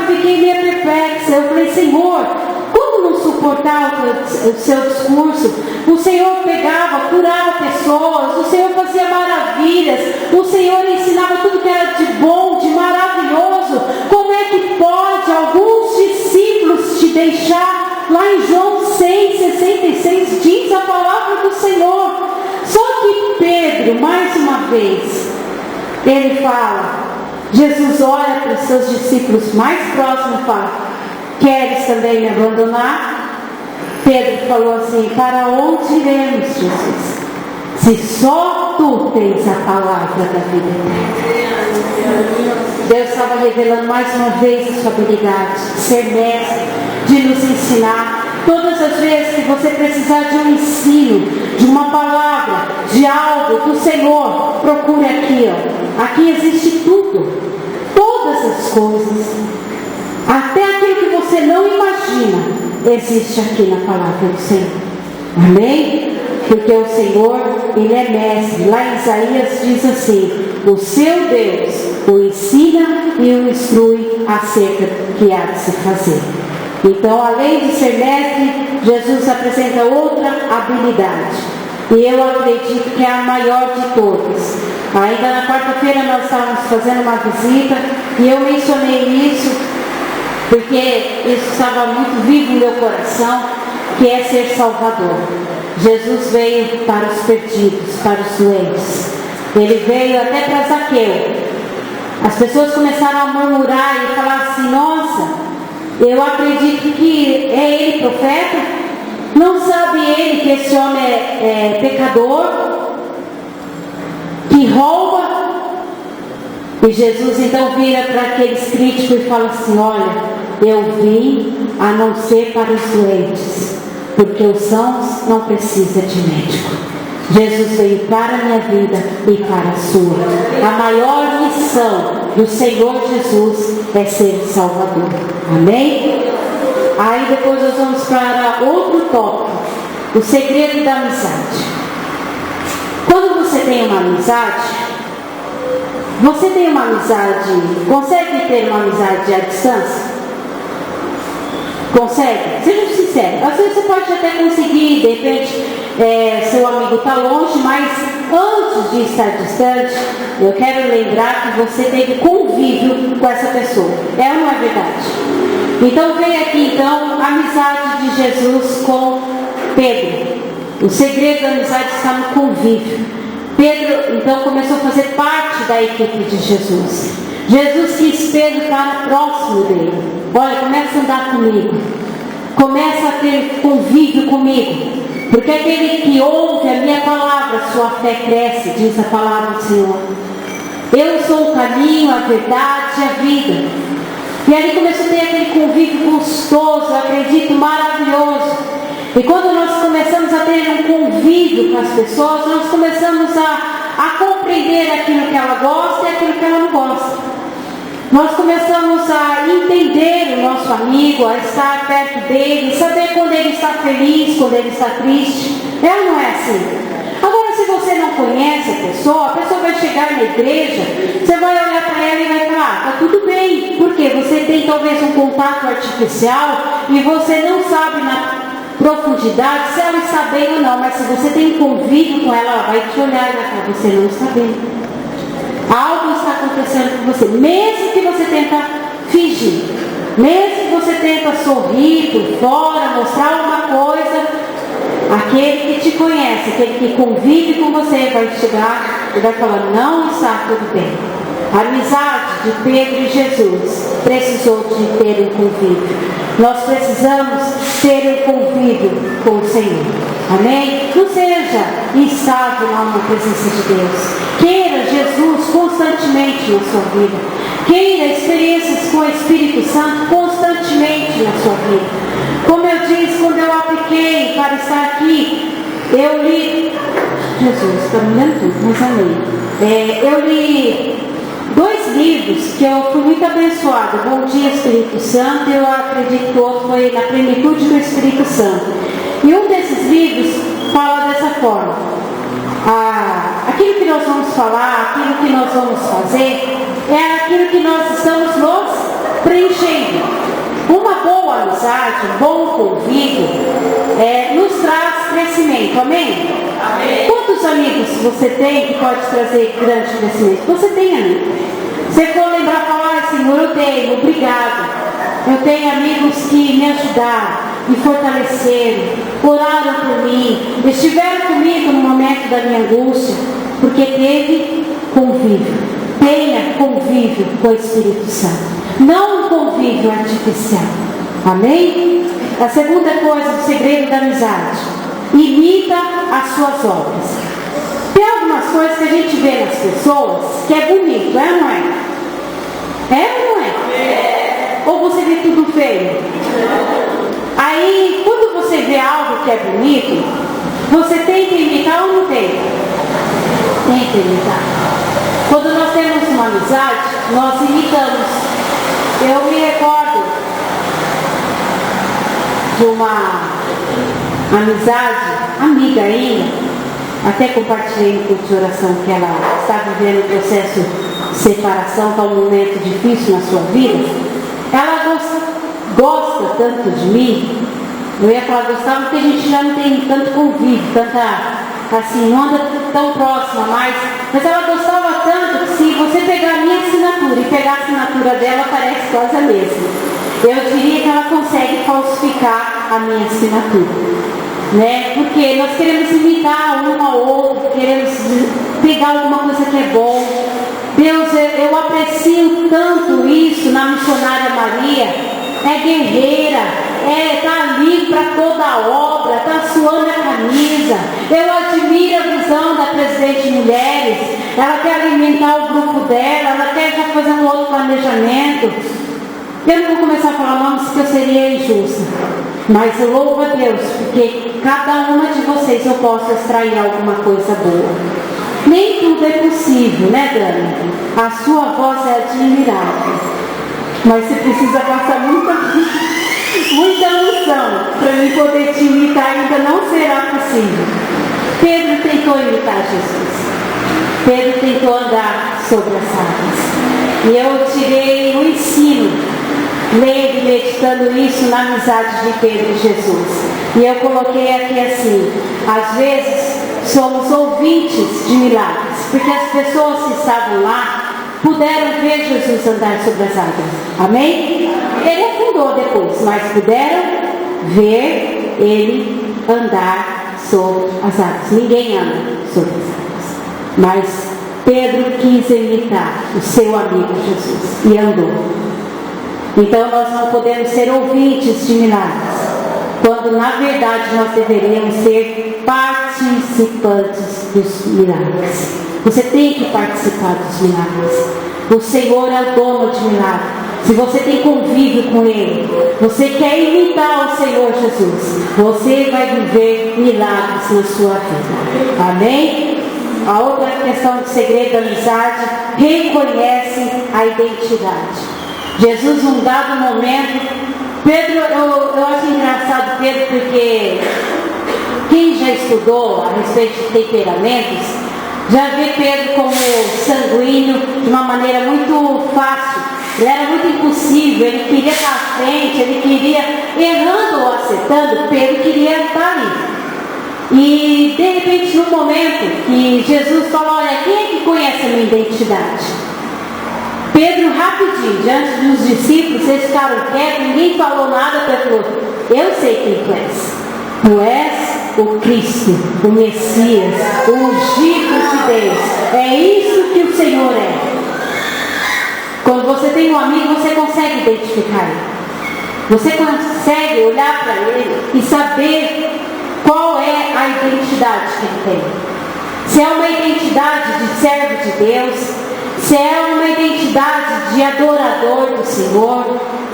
fiquei meio perplexa. Eu falei: Senhor, como não suportar o seu discurso? O Senhor pegava, curava pessoas, o Senhor fazia maravilhas, o Senhor ensinava tudo que era de bom, de maravilhoso. Como é que pode alguns discípulos te deixar? Lá em João 6,66 diz a palavra do Senhor. Só que Pedro, mais uma vez, ele fala, Jesus olha para os seus discípulos mais próximos e fala: queres também me abandonar? Pedro falou assim: para onde iremos, Jesus? Se só tu tens a palavra da vida eterna. Deus estava revelando mais uma vez a sua habilidade de ser mestre, de nos ensinar. Todas as vezes que você precisar de um ensino, de uma palavra, de algo do Senhor, procure aqui, ó. Aqui existe tudo, todas as coisas, até aquilo que você não imagina, existe aqui na palavra do Senhor. Amém? Porque o Senhor, Ele é mestre. Lá em Isaías diz assim: o seu Deus o ensina e o instrui acerca do que há de se fazer. Então, além de ser mestre, Jesus apresenta outra habilidade, e eu acredito que é a maior de todas. Ainda na quarta-feira nós estávamos fazendo uma visita, e eu mencionei isso porque isso estava muito vivo no meu coração, que é ser Salvador. Jesus veio para os perdidos, para os doentes. Ele veio até para Zaqueu. As pessoas começaram a murmurar e falar assim: nossa, eu acredito que é ele profeta? Não sabe ele que esse homem é pecador, que rouba? E Jesus então vira para aqueles críticos e fala assim: olha, eu vim a não ser para os doentes, porque os sãos não precisam de médico. Jesus veio para a minha vida e para a sua. A maior missão do Senhor Jesus é ser Salvador. Amém? Aí depois nós vamos para outro tópico: o segredo da amizade. Quando você tem uma amizade, consegue ter uma amizade à distância? Consegue? Seja sincero. Às vezes você pode até conseguir, de repente, seu amigo está longe, mas antes de estar distante, eu quero lembrar que você teve convívio com essa pessoa. É ou não é verdade? Então vem aqui a amizade de Jesus com Pedro. O segredo da amizade está no convívio. Pedro então começou a fazer parte da equipe de Jesus. Jesus quis Pedro para próximo dele. Olha, começa a andar comigo, começa a ter convívio comigo, porque aquele que ouve a minha palavra, sua fé cresce, diz a palavra do Senhor. Eu sou o caminho, a verdade e a vida. E ali começou a ter aquele convívio gostoso, eu acredito, maravilhoso. E quando nós começamos a ter um convívio com as pessoas, nós começamos a compreender aquilo que ela gosta e aquilo que ela não gosta. Nós começamos a entender o nosso amigo, a estar perto dele, saber quando ele está feliz, quando ele está triste. É ou não é assim? Agora, se você não conhece a pessoa vai chegar na igreja, você vai olhar para ela e vai falar: tá tudo bem, porque você tem talvez um contato artificial e você não sabe na profundidade se ela está bem ou não, mas se você tem convívio com ela, ela vai te olhar e vai falar: você não está bem. Algo está acontecendo com você, mesmo que você tenta fingir, mesmo que você tenta sorrir por fora, mostrar alguma coisa, aquele que te conhece, aquele que convive com você vai chegar e vai falar: não está tudo bem. A amizade de Pedro e Jesus precisou de ter um convívio. Nós precisamos ter um convívio com o Senhor. Amém? Não seja instável na presença de Deus. Queira Jesus constantemente na sua vida. Queira experiências com o Espírito Santo constantemente na sua vida. Como eu disse, quando eu apliquei para estar aqui, eu li, Jesus, está me dando tudo, mas amém. Eu li 2 livros que eu fui muito abençoada. Bom Dia Espírito Santo, eu acredito que o outro foi Na Plenitude do Espírito Santo. E um desses livros fala dessa forma: aquilo que nós vamos falar, aquilo que nós vamos fazer, é aquilo que nós estamos nos preenchendo. Uma boa amizade, um bom convívio, nos traz crescimento, amém? Amém? Quantos amigos você tem que pode trazer grande crescimento? Você tem amigos. Você for lembrar e falar: Senhor, eu tenho, obrigado. Eu tenho amigos que me ajudaram, me fortaleceram, oraram por mim, estiveram comigo no momento da minha angústia, porque teve convívio. Tenha convívio com o Espírito Santo, não um convívio artificial. Amém? A segunda coisa, o segredo da amizade: imita as suas obras. Tem algumas coisas que a gente vê nas pessoas que é bonito, é ou não é? É ou não é? Ou você vê tudo feio? Aí, quando você vê algo que é bonito, você tem que imitar ou não tem? Tem que imitar. Quando nós temos uma amizade, nós imitamos. Eu me recordo de uma amizade, amiga ainda, até compartilhei no culto de oração que ela está vivendo um processo de separação, está um momento difícil na sua vida. Ela gosta tanto de mim, eu ia falar gostava porque a gente já não tem tanto convívio, assim, não anda tão próxima mais, mas ela gostava tanto que se você pegar a minha assinatura e pegar a assinatura dela, parece quase a mesma. Eu diria que ela consegue falsificar a minha assinatura, né? Porque nós queremos imitar um ao outro, queremos pegar alguma coisa que é bom. Deus, eu aprecio tanto isso na missionária Maria. É guerreira, está ali para toda a obra, está suando a camisa. Eu admiro a visão da presidente de mulheres. Ela quer alimentar o grupo dela, ela quer já fazer um outro planejamento. Eu não vou começar a falar nomes porque eu seria injusta, mas eu louvo a Deus, porque cada uma de vocês eu posso extrair alguma coisa boa. Nem tudo é possível, né, Dani? A sua voz é admirável, mas você precisa passar muita unção para mim poder te imitar, ainda não será possível. Pedro tentou imitar Jesus. Pedro tentou andar sobre as águas. E eu tirei um ensino, lendo e meditando isso na amizade de Pedro e Jesus. E eu coloquei aqui assim: às vezes somos ouvintes de milagres, porque as pessoas que estavam lá puderam ver Jesus andar sobre as águas. Amém? Ele afundou depois, mas puderam ver ele andar sobre as águas. Ninguém anda sobre as águas, mas Pedro quis imitar o seu amigo Jesus e andou. Então nós não podemos ser ouvintes de milagres, quando na verdade nós deveríamos ser participantes dos milagres. Você tem que participar dos milagres. O Senhor é o dono de milagres. Se você tem convívio com Ele, você quer imitar o Senhor Jesus, você vai viver milagres na sua vida. Amém? A outra questão do segredo da amizade: reconhece a identidade. Jesus, num dado momento, Pedro, eu acho engraçado Pedro, porque quem já estudou a respeito de temperamentos, já vê Pedro como sanguíneo de uma maneira muito fácil. Ele era muito impossível, ele queria estar à frente, ele queria, errando ou acertando, Pedro queria estar ali. E de repente, no momento que Jesus falou: olha, quem é que conhece a minha identidade? Pedro, rapidinho, diante dos discípulos, eles ficaram quietos, ninguém falou nada. Pedro falou: eu sei quem tu és. Tu és o Cristo, o Messias, o ungido de Deus. É isso que o Senhor é. Quando você tem um amigo, você consegue identificar ele. Você consegue olhar para ele e saber qual é a identidade que ele tem. Se é uma identidade de servo de Deus, se é uma identidade de adorador do Senhor,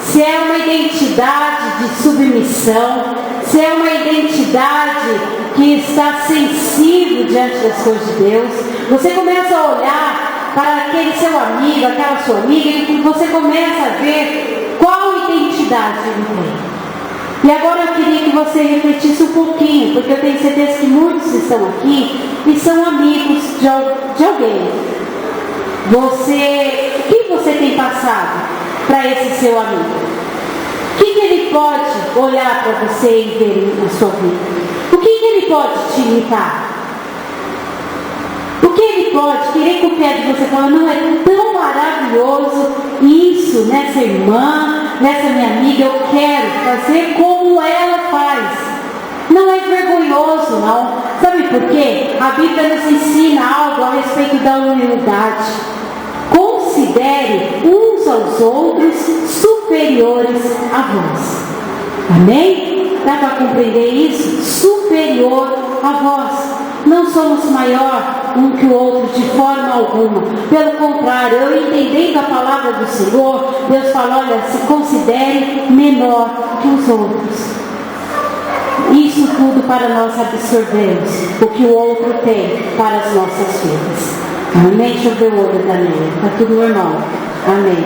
se é uma identidade de submissão, se é uma identidade que está sensível diante das coisas de Deus, você começa a olhar para aquele seu amigo, aquela sua amiga, e você começa a ver qual identidade ele tem. E agora eu queria que você refletisse um pouquinho, porque eu tenho certeza que muitos estão aqui e são amigos de alguém. O que você tem passado para esse seu amigo? O que ele pode olhar para você e ver na sua vida? O que ele pode te imitar? O que ele pode querer copiar de você? Falar, não, é tão maravilhoso isso nessa irmã, nessa minha amiga, eu quero fazer como ela faz. Não é vergonhoso, não. Sabe por quê? A Bíblia nos ensina algo a respeito da humildade. Considere uns aos outros superiores a vós. Amém? Dá para compreender isso? Superior a vós. Não somos maior um que o outro de forma alguma. Pelo contrário, eu entendendo a palavra do Senhor, Deus fala, olha, se considere menor que os outros. Isso tudo para nós absorvermos o que o outro tem para as nossas vidas. Amém? Deixa eu ver o olho da Neia. Está tudo normal. Amém.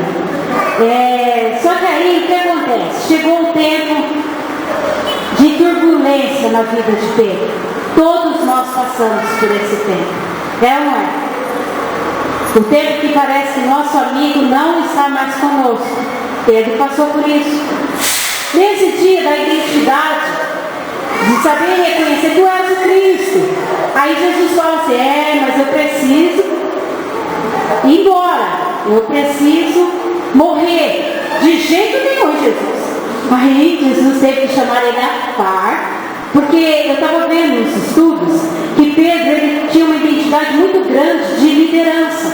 Só que aí o que acontece? Chegou um tempo de turbulência na vida de Pedro. Todos nós passamos por esse tempo. É ou não é? O tempo que parece que nosso amigo não está mais conosco. Pedro passou por isso. Nesse dia da identidade, de saber reconhecer que tu és o Cristo. Aí Jesus fala assim, mas eu preciso ir embora. Eu preciso morrer. De jeito nenhum, Jesus. Aí Jesus teve que chamar ele a par. Porque eu estava vendo nos estudos que Pedro ele tinha uma identidade muito grande de liderança.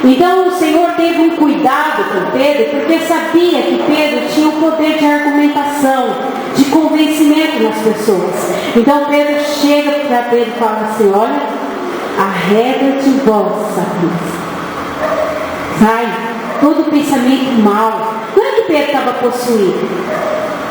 Então o Senhor teve um cuidado com Pedro, porque sabia que Pedro tinha um poder de argumentação, de convencimento nas pessoas. Então Pedro chega para Pedro e fala assim, olha, arreda-te vós, Satanás. Sai, todo pensamento mal. Não é que Pedro estava possuído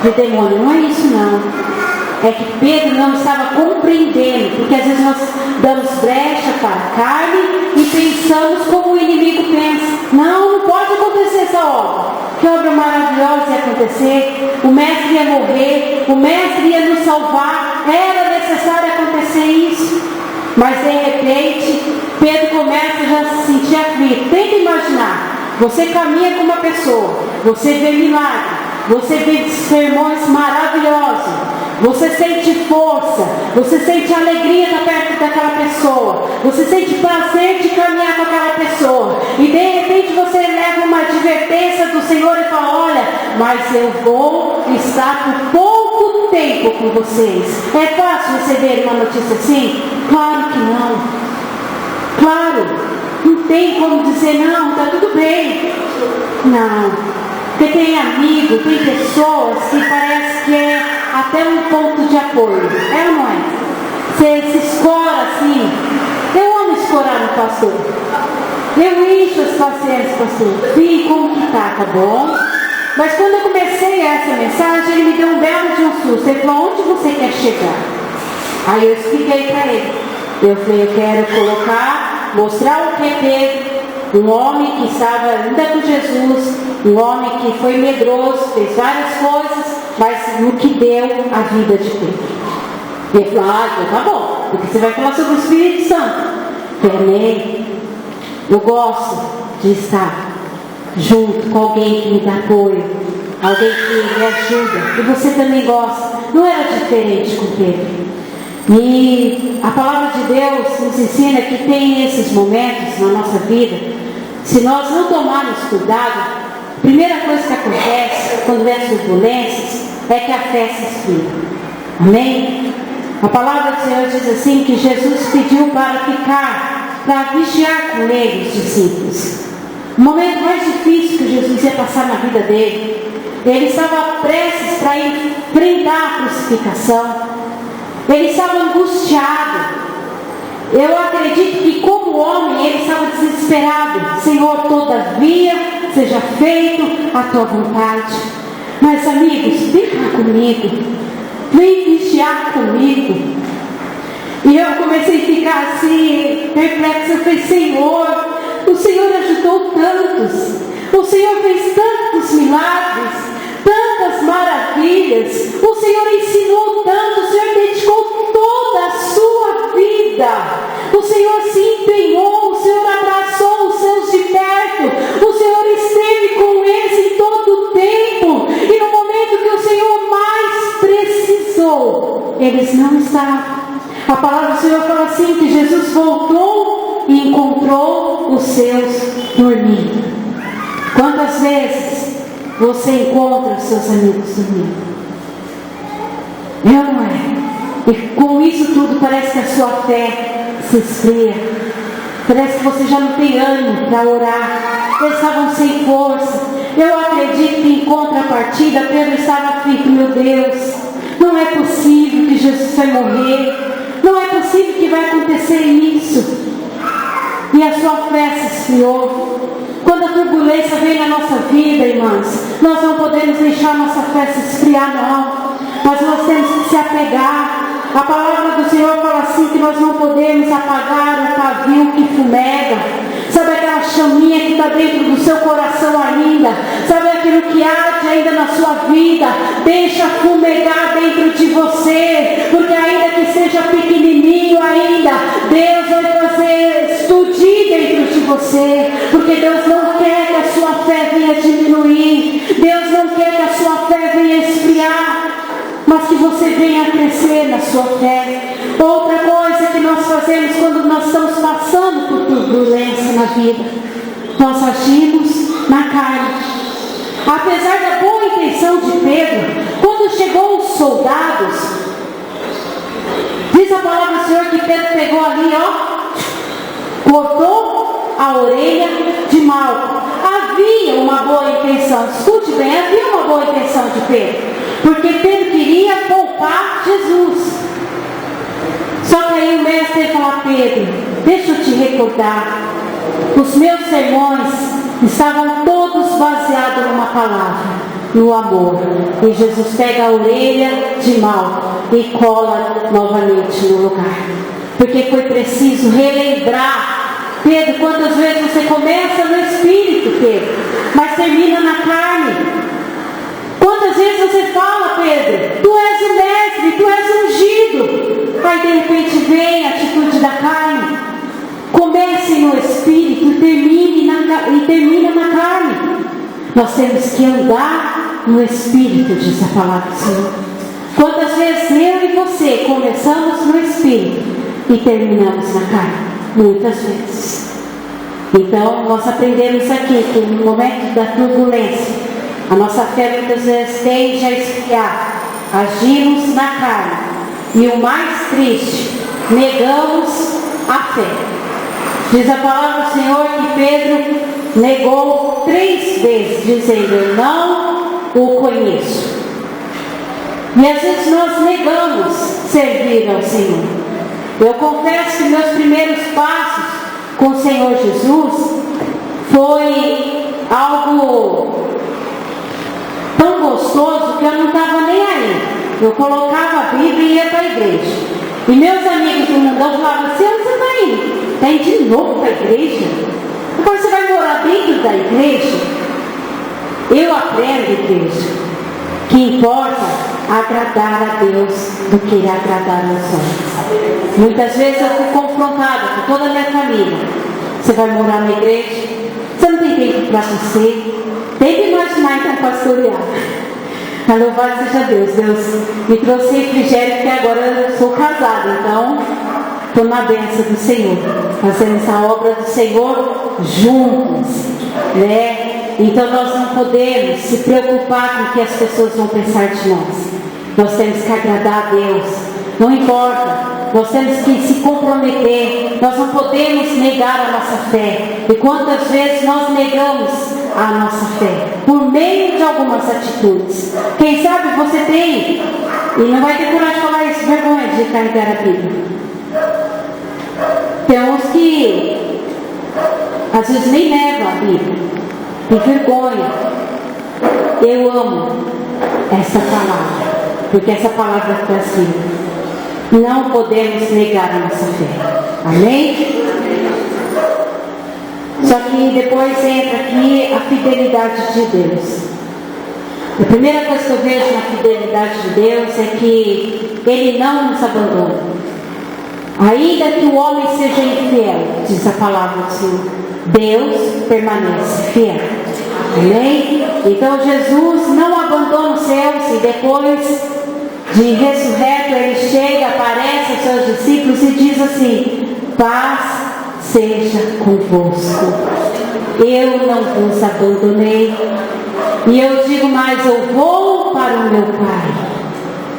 de demônio, não é isso não. É que Pedro não estava compreendendo, porque às vezes nós damos brecha para a carne e pensamos como o inimigo pensa. Não pode acontecer essa obra. Que obra maravilhosa ia acontecer, o mestre ia morrer, o mestre ia nos salvar, era necessário acontecer isso. Mas de repente, Pedro começa já a se sentir aflito. Tenta imaginar, você caminha com uma pessoa, você vê milagre, você vê sermões maravilhosos, você sente força, você sente alegria de estar perto daquela pessoa, você sente prazer de caminhar com aquela pessoa, e de repente você leva uma advertência do Senhor e fala, olha, mas eu vou estar por pouco tempo com vocês. É fácil receber uma notícia assim? Claro que não. Claro, não tem como dizer, não, está tudo bem. Não. Porque tem amigo, tem pessoas que parece que é até um ponto de apoio. É ou não é? Você se escora assim. Eu amo escorar no pastor. Eu encho as paciências, pastor. Fih, como que tá bom? Mas quando eu comecei essa mensagem, ele me deu um belo de um susto. Ele falou, onde você quer chegar? Aí eu expliquei para ele. Eu falei, eu quero mostrar o que é Pedro. Um homem que estava ainda com Jesus, um homem que foi medroso, fez várias coisas, mas no que deu a vida de Pedro. Ele falou, então tá bom, porque você vai falar sobre o Espírito Santo. Amém. Eu gosto de estar junto com alguém que me dá apoio, alguém que me ajuda, e você também gosta. Não era diferente com Pedro. E a palavra de Deus nos ensina que tem esses momentos na nossa vida. Se nós não tomarmos cuidado, a primeira coisa que acontece quando vem as turbulências é que a fé se esfria. Amém? A palavra do Senhor diz assim que Jesus pediu para ficar, para vigiar com ele os discípulos. O momento mais difícil que Jesus ia passar na vida dele, ele estava prestes para enfrentar a crucificação. Ele estava angustiado. Eu acredito que como homem ele estava desesperado. Senhor, todavia seja feito a tua vontade. Mas amigos, vem cá comigo. vem vigiar comigo. E eu comecei a ficar assim, perplexa. Eu falei, Senhor, o Senhor ajudou tantos, o Senhor fez tantos milagres, tantas maravilhas, o Senhor ensinou tanto, o Senhor dedicou toda a sua vida, o Senhor se empenhou, o Senhor abraçou os seus de perto, o Senhor esteve com eles em todo o tempo, e no momento que o Senhor mais precisou, eles não estavam. A palavra do Senhor fala assim, que Jesus voltou e encontrou os seus dormindo. Quantas vezes você encontra os seus amigos dormindo? Não é? E com isso tudo parece que a sua fé se esfria. Parece que você já não tem ânimo para orar. Eles estavam sem força. Eu acredito que em contrapartida Pedro estava aflito. Meu Deus, não é possível que Jesus vai morrer. Não é possível que vai acontecer isso. E a sua fé se esfriou. Quando a turbulência vem na nossa vida, irmãs, nós não podemos deixar nossa fé se esfriar, não. Mas nós temos que se apegar. A palavra do Senhor fala assim, que nós não podemos apagar o pavio que fumega. Sabe aquela chaminha que está dentro do seu coração ainda? Sabe aquilo que arde ainda na sua vida? Deixa fumegar dentro de você, porque ainda que seja pequenininho ainda, Deus vai fazer explodir dentro de você, porque Deus não quer que a sua fé venha diminuir, Deus não quer que a sua fé venha esfriar, mas que você venha crescer na sua fé. Outra coisa que nós fazemos quando nós estamos passando por turbulência na vida, nós agimos na carne. Apesar da boa intenção de Pedro, quando chegou os soldados, diz a palavra do Senhor que Pedro pegou ali, cortou a orelha de Malco. Havia uma boa intenção, escute bem, havia uma boa intenção de Pedro, porque Pedro queria poupar Jesus. Só que aí o mestre falou: Pedro, deixa eu te recordar, os meus sermões estavam todos baseados numa palavra, no amor. E Jesus pega a orelha de Malco e cola novamente no lugar, porque foi preciso relembrar. Pedro, quantas vezes você começa no Espírito, Pedro, mas termina na carne? Quantas vezes você fala, Pedro, tu és o mestre, tu és ungido, aí de repente vem a atitude da carne. Comece no Espírito e termina na carne. Nós temos que andar no Espírito, diz a palavra do Senhor. Quantas vezes eu e você começamos no Espírito e terminamos na carne? Muitas vezes. Então nós aprendemos aqui que no momento da turbulência, a nossa fé muitas vezes tende a esfriar, agimos na carne, e o mais triste, negamos a fé. Diz a palavra do Senhor que Pedro negou 3 vezes, dizendo: eu não o conheço. E às vezes nós negamos servir ao Senhor. Eu confesso que meus primeiros passos com o Senhor Jesus foi algo tão gostoso que eu não estava nem aí. Eu colocava a Bíblia e ia para a igreja. E meus amigos do mundão falavam assim: onde você está indo? Está indo de novo para a igreja? Agora você vai morar dentro da igreja? Eu aprendo, igreja, que importa agradar a Deus do que agradar aos homens. Muitas vezes eu fui confrontada com toda a minha família. Você vai morar na igreja? Você não tem tempo para você? Tenta imaginar então pastorear. Louvado seja Deus. Deus me trouxe refrigério, porque agora eu sou casada, então estou na bênção do Senhor, fazendo essa obra do Senhor juntos, né? Então nós não podemos se preocupar com o que as pessoas vão pensar de nós. Nós temos que agradar a Deus, não importa. Nós temos que se comprometer. Nós não podemos negar a nossa fé. E quantas vezes nós negamos a nossa fé por meio de algumas atitudes? Quem sabe você tem, e não vai ter coragem de falar isso, vergonha de carregar a Bíblia. Tem uns que às vezes nem levam a Bíblia, tem vergonha. Eu amo essa palavra. porque essa palavra está assim: não podemos negar a nossa fé. Amém? Só que depois entra aqui a fidelidade de Deus. A primeira coisa que eu vejo na fidelidade de Deus é que Ele não nos abandona. Ainda que o homem seja infiel, diz a palavra do Senhor, Deus permanece fiel. Amém? Então Jesus não abandona os céus e depois de ressurreto Ele chega, aparece aos seus discípulos e diz assim: paz seja convosco. Eu não vos abandonei. E eu digo mais, eu vou para o meu Pai.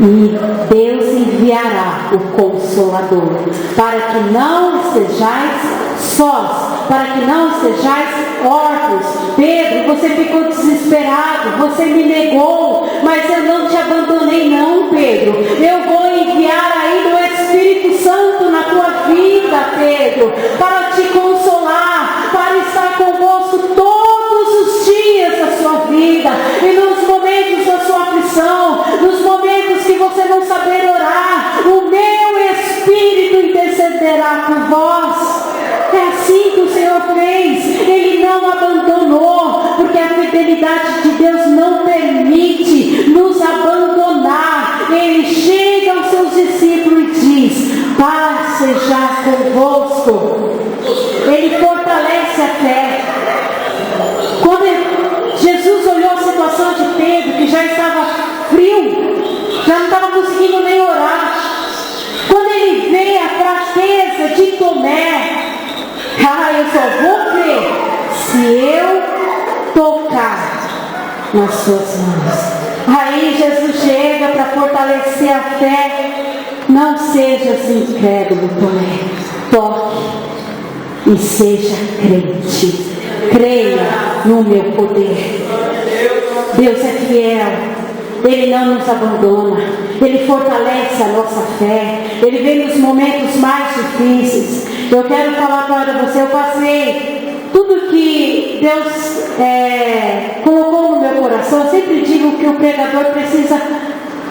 E Deus enviará o Consolador, para que não estejais sós, para que não estejais órfãos. Pedro, você ficou desesperado, você me negou, mas eu não te abandonei não, Pedro. Eu vou enviar ainda o Espírito Santo na tua vida, Pedro, para te consolar, para estar convosco todos os dias da sua vida, e nos momentos da sua aflição, nos momentos que você não saber orar, o meu Espírito intercederá por vós. É assim que o Senhor fez. Ele não abandonou, porque a fidelidade de Deus não permite nos abandonar. Ele chega aos seus discípulos e diz: paz seja convosco. Ele fortalece a fé. Quando Jesus olhou a situação de Pedro, que já estava frio, já não estava conseguindo nem orar, quando ele vê a fraqueza de Tomé, eu só vou crer se eu tocar nas suas mãos. Aí Jesus chega para fortalecer a fé. Não sejas incrédulo, Tomé, toque e seja crente. Creia no meu poder. Deus é fiel. Ele não nos abandona. Ele fortalece a nossa fé. Ele vem nos momentos mais difíceis. Eu quero falar para você, eu passei tudo que Deus colocou no meu coração. Eu sempre digo que o pregador precisa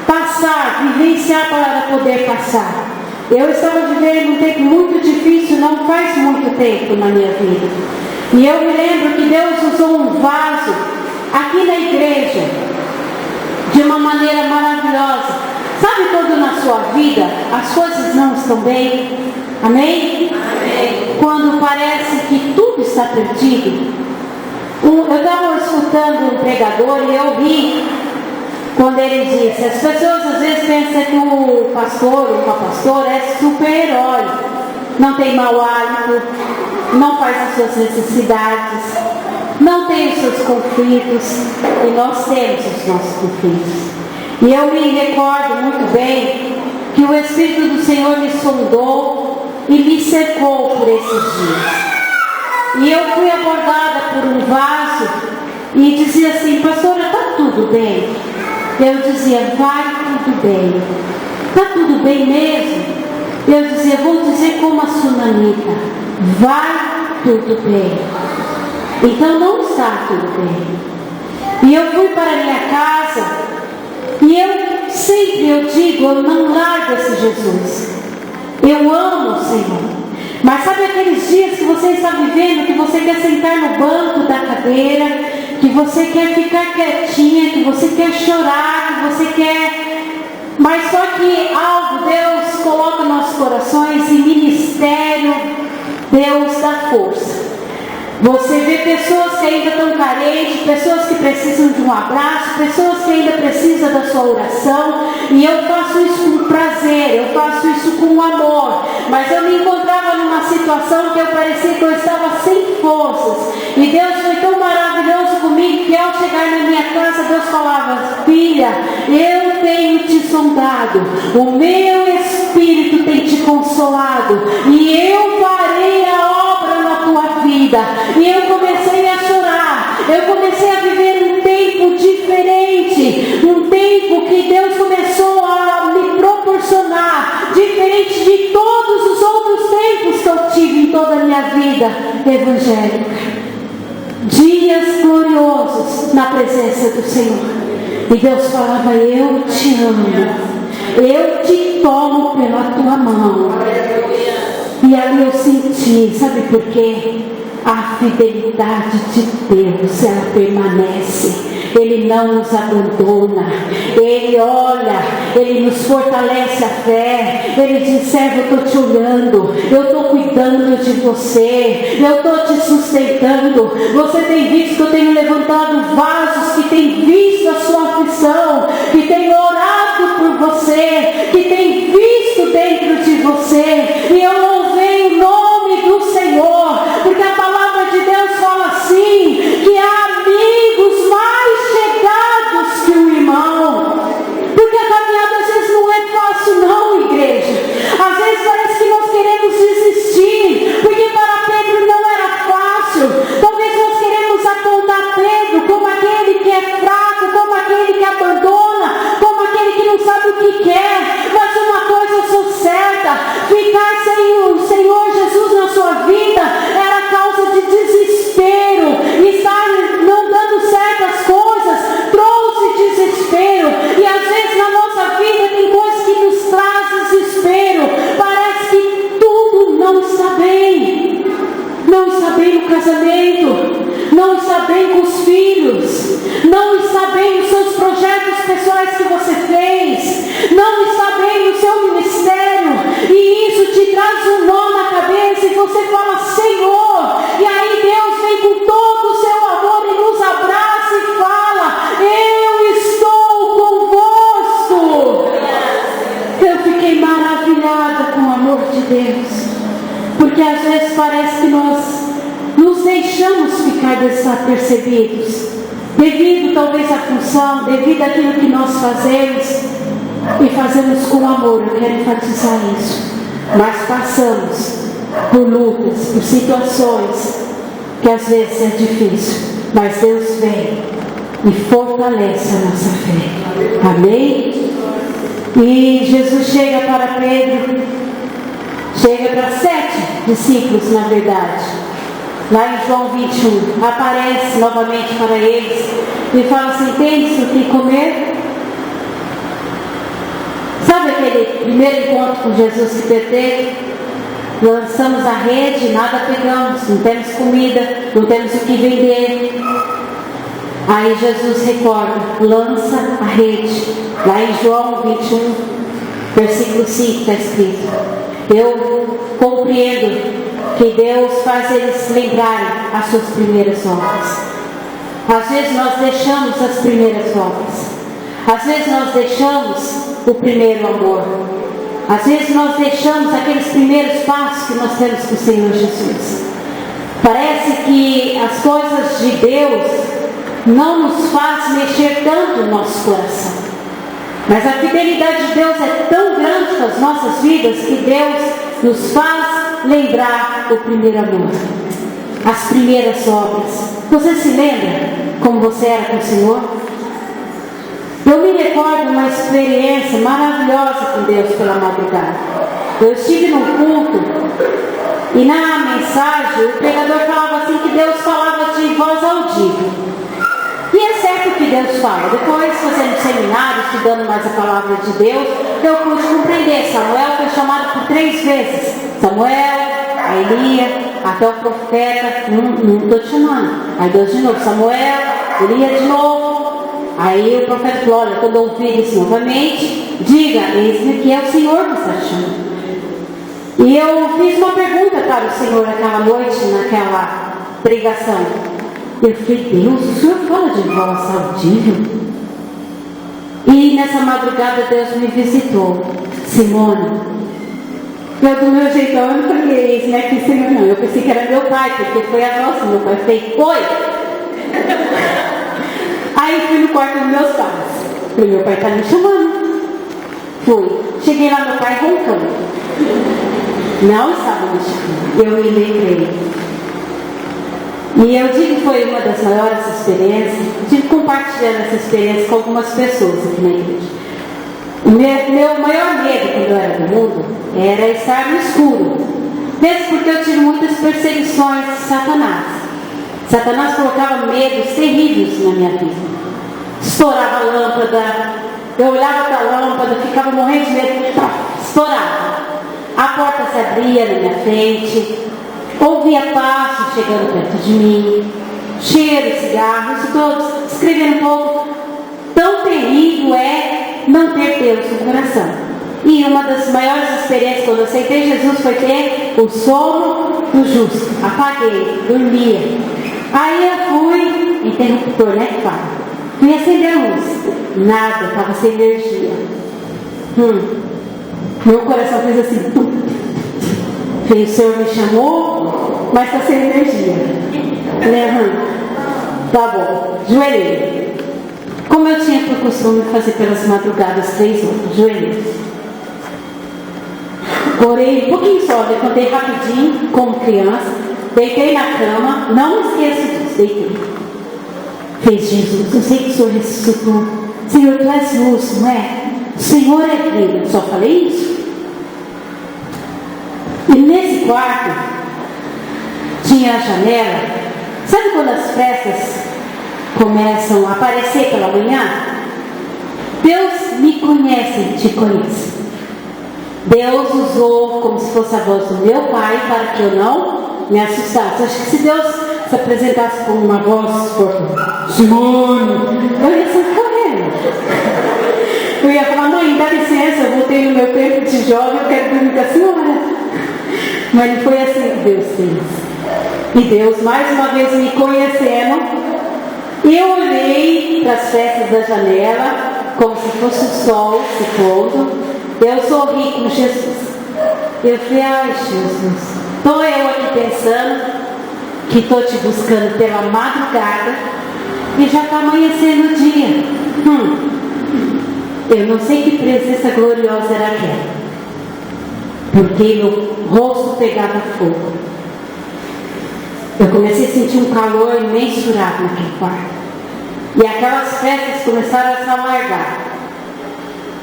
passar, vivenciar para poder passar. Eu estava vivendo um tempo muito difícil, não faz muito tempo na minha vida. E eu me lembro que Deus usou um vaso aqui na igreja de uma maneira maravilhosa. Sabe quando na sua vida as coisas não estão bem? Amém? Amém. Quando parece que tudo está perdido. Eu estava escutando um pregador e eu ri quando ele disse: as pessoas às vezes pensam que o pastor ou uma pastora é super-herói, não tem mau hálito, não faz as suas necessidades, não tem os seus conflitos. E nós temos os nossos conflitos. E eu me recordo muito bem que o Espírito do Senhor me sondou e me cercou por esses dias. E eu fui abordada por um vaso e dizia assim: pastora, está tudo bem? Eu dizia: vai tudo bem. Está tudo bem mesmo? Eu dizia: vou dizer como a Sunamita: vai tudo bem. Então não está tudo bem. E eu fui para a minha casa e eu digo: eu não largo esse Jesus. Eu amo o Senhor. Mas sabe aqueles dias que você está vivendo, que você quer sentar no banco da cadeira, que você quer ficar quietinha, que você quer chorar, que você quer... Mas só que algo Deus coloca nos nossos corações, e ministério Deus dá força. Você vê pessoas que ainda estão carentes, pessoas que precisam de um abraço, pessoas que ainda precisam da sua oração, e eu faço isso com prazer, eu faço isso com amor. Mas eu me encontrava numa situação que eu parecia que eu estava sem forças, e Deus foi tão maravilhoso comigo que ao chegar na minha casa Deus falava: filha, eu tenho te sondado, o meu Espírito tem te consolado, e eu farei a obra na tua vida. E eu comecei a chorar, eu comecei a viver um tempo diferente, um tempo que Deus começou a me proporcionar, diferente de todos os outros tempos que eu tive em toda a minha vida evangélica. Dias gloriosos na presença do Senhor. E Deus falava, eu te amo, eu te tomo pela tua mão. E ali eu senti, sabe por quê? A fidelidade de Deus, ela permanece. Ele não nos abandona. Ele olha, Ele nos fortalece a fé. Ele diz, servo, eu estou te olhando, eu estou cuidando de você, eu estou te sustentando. Você tem visto que eu tenho levantado vasos que têm visto a sua aflição, que têm orado por você, que têm visto dentro de você. E eu louvei o nome do Senhor, porque a palavra de Deus fala assim, que há amigos mais chegados que o irmão. Porque a caminhada às vezes não é fácil não, igreja. Às vezes parece que nós queremos desistir, porque para Pedro não era fácil. Talvez nós queremos apontar Pedro como aquele que é fraco, como aquele que abandona, como aquele que não sabe o que quer. Mas uma coisa eu sou certa, ficar sem o Senhor Jesus na sua vida era causa de desespero. Estar não dando certas coisas trouxe desespero. E às vezes na nossa vida tem coisas que nos traz desespero. Parece que tudo não está bem. Não está bem no casamento, não está bem com os filhos, não está bem nos seus projetos pessoais que você fez, não está bem no seu ministério, e isso te traz um nó na cabeça e você fala, Senhor, e aí Deus vem com todo o seu amor e nos abraça e fala, eu estou convosco. Eu fiquei maravilhada com o amor de Deus, porque às vezes parece que nós nos deixamos ficar desapercebidos, devido talvez à função, devido àquilo que nós fazemos, e fazemos com amor. Eu quero enfatizar isso. Mas passamos por lutas, por situações que às vezes é difícil, mas Deus vem e fortalece a nossa fé. Amém? E Jesus chega para Pedro, chega para 7 discípulos, na verdade. Lá em João 21, aparece novamente para eles e fala assim, tem-se o que comer? Sabe aquele primeiro encontro com Jesus que teve? Lançamos a rede, nada pegamos, não temos comida, não temos o que vender. Aí Jesus recorda, lança a rede. Lá em João 21, versículo 5 está escrito. Eu compreendo que Deus faz eles lembrarem as suas primeiras obras. Às vezes nós deixamos as primeiras obras. Às vezes nós deixamos o primeiro amor. Às vezes nós deixamos aqueles primeiros passos que nós temos com o Senhor Jesus. Parece que as coisas de Deus não nos faz mexer tanto no nosso coração. Mas a fidelidade de Deus é tão grande nas nossas vidas que Deus nos faz lembrar o primeiro amor, as primeiras obras. Você se lembra como você era com o Senhor? Eu me recordo de uma experiência maravilhosa com Deus pela madrugada. Eu estive num culto e na mensagem o pregador falava assim que Deus falava de voz audível. E é certo que Deus fala. Depois, fazendo seminário, estudando mais a palavra de Deus, eu pude compreender. Samuel foi chamado por 3 vezes. Samuel, a Elias, até o profeta, não estou te chamando. Aí Deus de novo, Samuel, Elias de novo. Aí o profeta falou, olha, quando eu ouvir isso novamente, diga, eis-me que é o Senhor que está chamando. E eu fiz uma pergunta para o Senhor naquela noite, naquela pregação. Eu falei, Deus, o Senhor fala de voz audível? E nessa madrugada Deus me visitou. Simone, eu do meu jeitão, eu não falei isso, né? Que Senhor não. Eu pensei que era meu pai, porque foi a nossa. Meu pai fez, oi! Aí fui no quarto dos meus pais. Falei, meu pai está me chamando. Fui. Cheguei lá, meu pai roncando. Não estava me chamando. Eu me lembrei. E eu digo que foi uma das maiores experiências. Tive compartilhando essa experiência com algumas pessoas aqui na igreja. O meu maior medo quando eu era do mundo era estar no escuro. Mesmo porque eu tive muitas perseguições de Satanás. Satanás colocava medos terríveis na minha vida. estourava a lâmpada, eu olhava para a lâmpada, ficava morrendo de medo, estourava. A porta se abria na minha frente, ouvia passos chegando perto de mim, cheiro de cigarro, isso estou descrevendo um pouco. Tão terrível é não ter Deus no coração. E uma das maiores experiências quando eu aceitei Jesus foi ter o sono do justo. Apaguei, dormia. Aí eu fui, interruptor, né, que fala? Fui acender a luz. Nada, estava sem energia. Meu coração fez assim. O Senhor me chamou, mas está sem energia. Falei, tá bom, joelhei. Como eu tinha por costume fazer pelas madrugadas 3 horas, joelhei. Orei um pouquinho só, levantei rapidinho, como criança, deitei na cama, não me esqueço disso, deitei. Fez Jesus, eu sei que o Senhor ressuscitou. Senhor, tu és luz, não é? O Senhor é vida. Só falei isso. E nesse quarto tinha a janela. Sabe quando as festas começam a aparecer pela manhã? Deus me conhece e te conhece. Deus usou como se fosse a voz do meu pai para que eu não me assustasse. Acho que se Deus se apresentasse com uma voz forte, Simone, eu ia sair correndo. Eu ia falar, mãe, dá licença, eu voltei no meu tempo de jovem, eu quero dormir com a senhora. Mas não foi assim que Deus fez. E Deus, mais uma vez me conhecendo, eu olhei para as festas da janela, como se fosse o sol se pondo. Eu sorri com Jesus. Eu falei, ai Jesus, estou eu aqui pensando que estou te buscando pela madrugada e já está amanhecendo o dia. Eu não sei que presença gloriosa era aquela, porque meu rosto pegava fogo. Eu comecei a sentir um calor imensurável naquele quarto. E aquelas festas começaram a se alargar.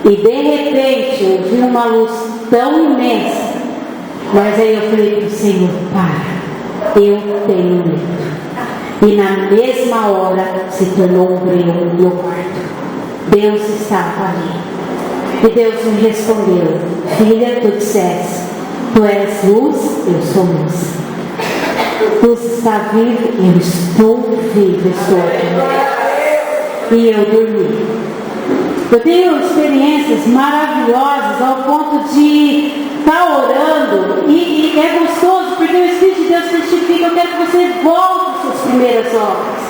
E de repente eu vi uma luz tão imensa. Mas aí eu falei para o Senhor, para, eu tenho medo. E na mesma hora se tornou um brilho no meu quarto. Deus estava ali. E Deus me respondeu, filha, tu disseste, tu és luz, eu sou luz. Luz está vivo, eu estou vivo, estou aqui. E eu dormi. Eu tenho experiências maravilhosas ao ponto de estar orando e é gostoso porque o Espírito de Deus testifica. Eu quero que você volte às suas primeiras obras.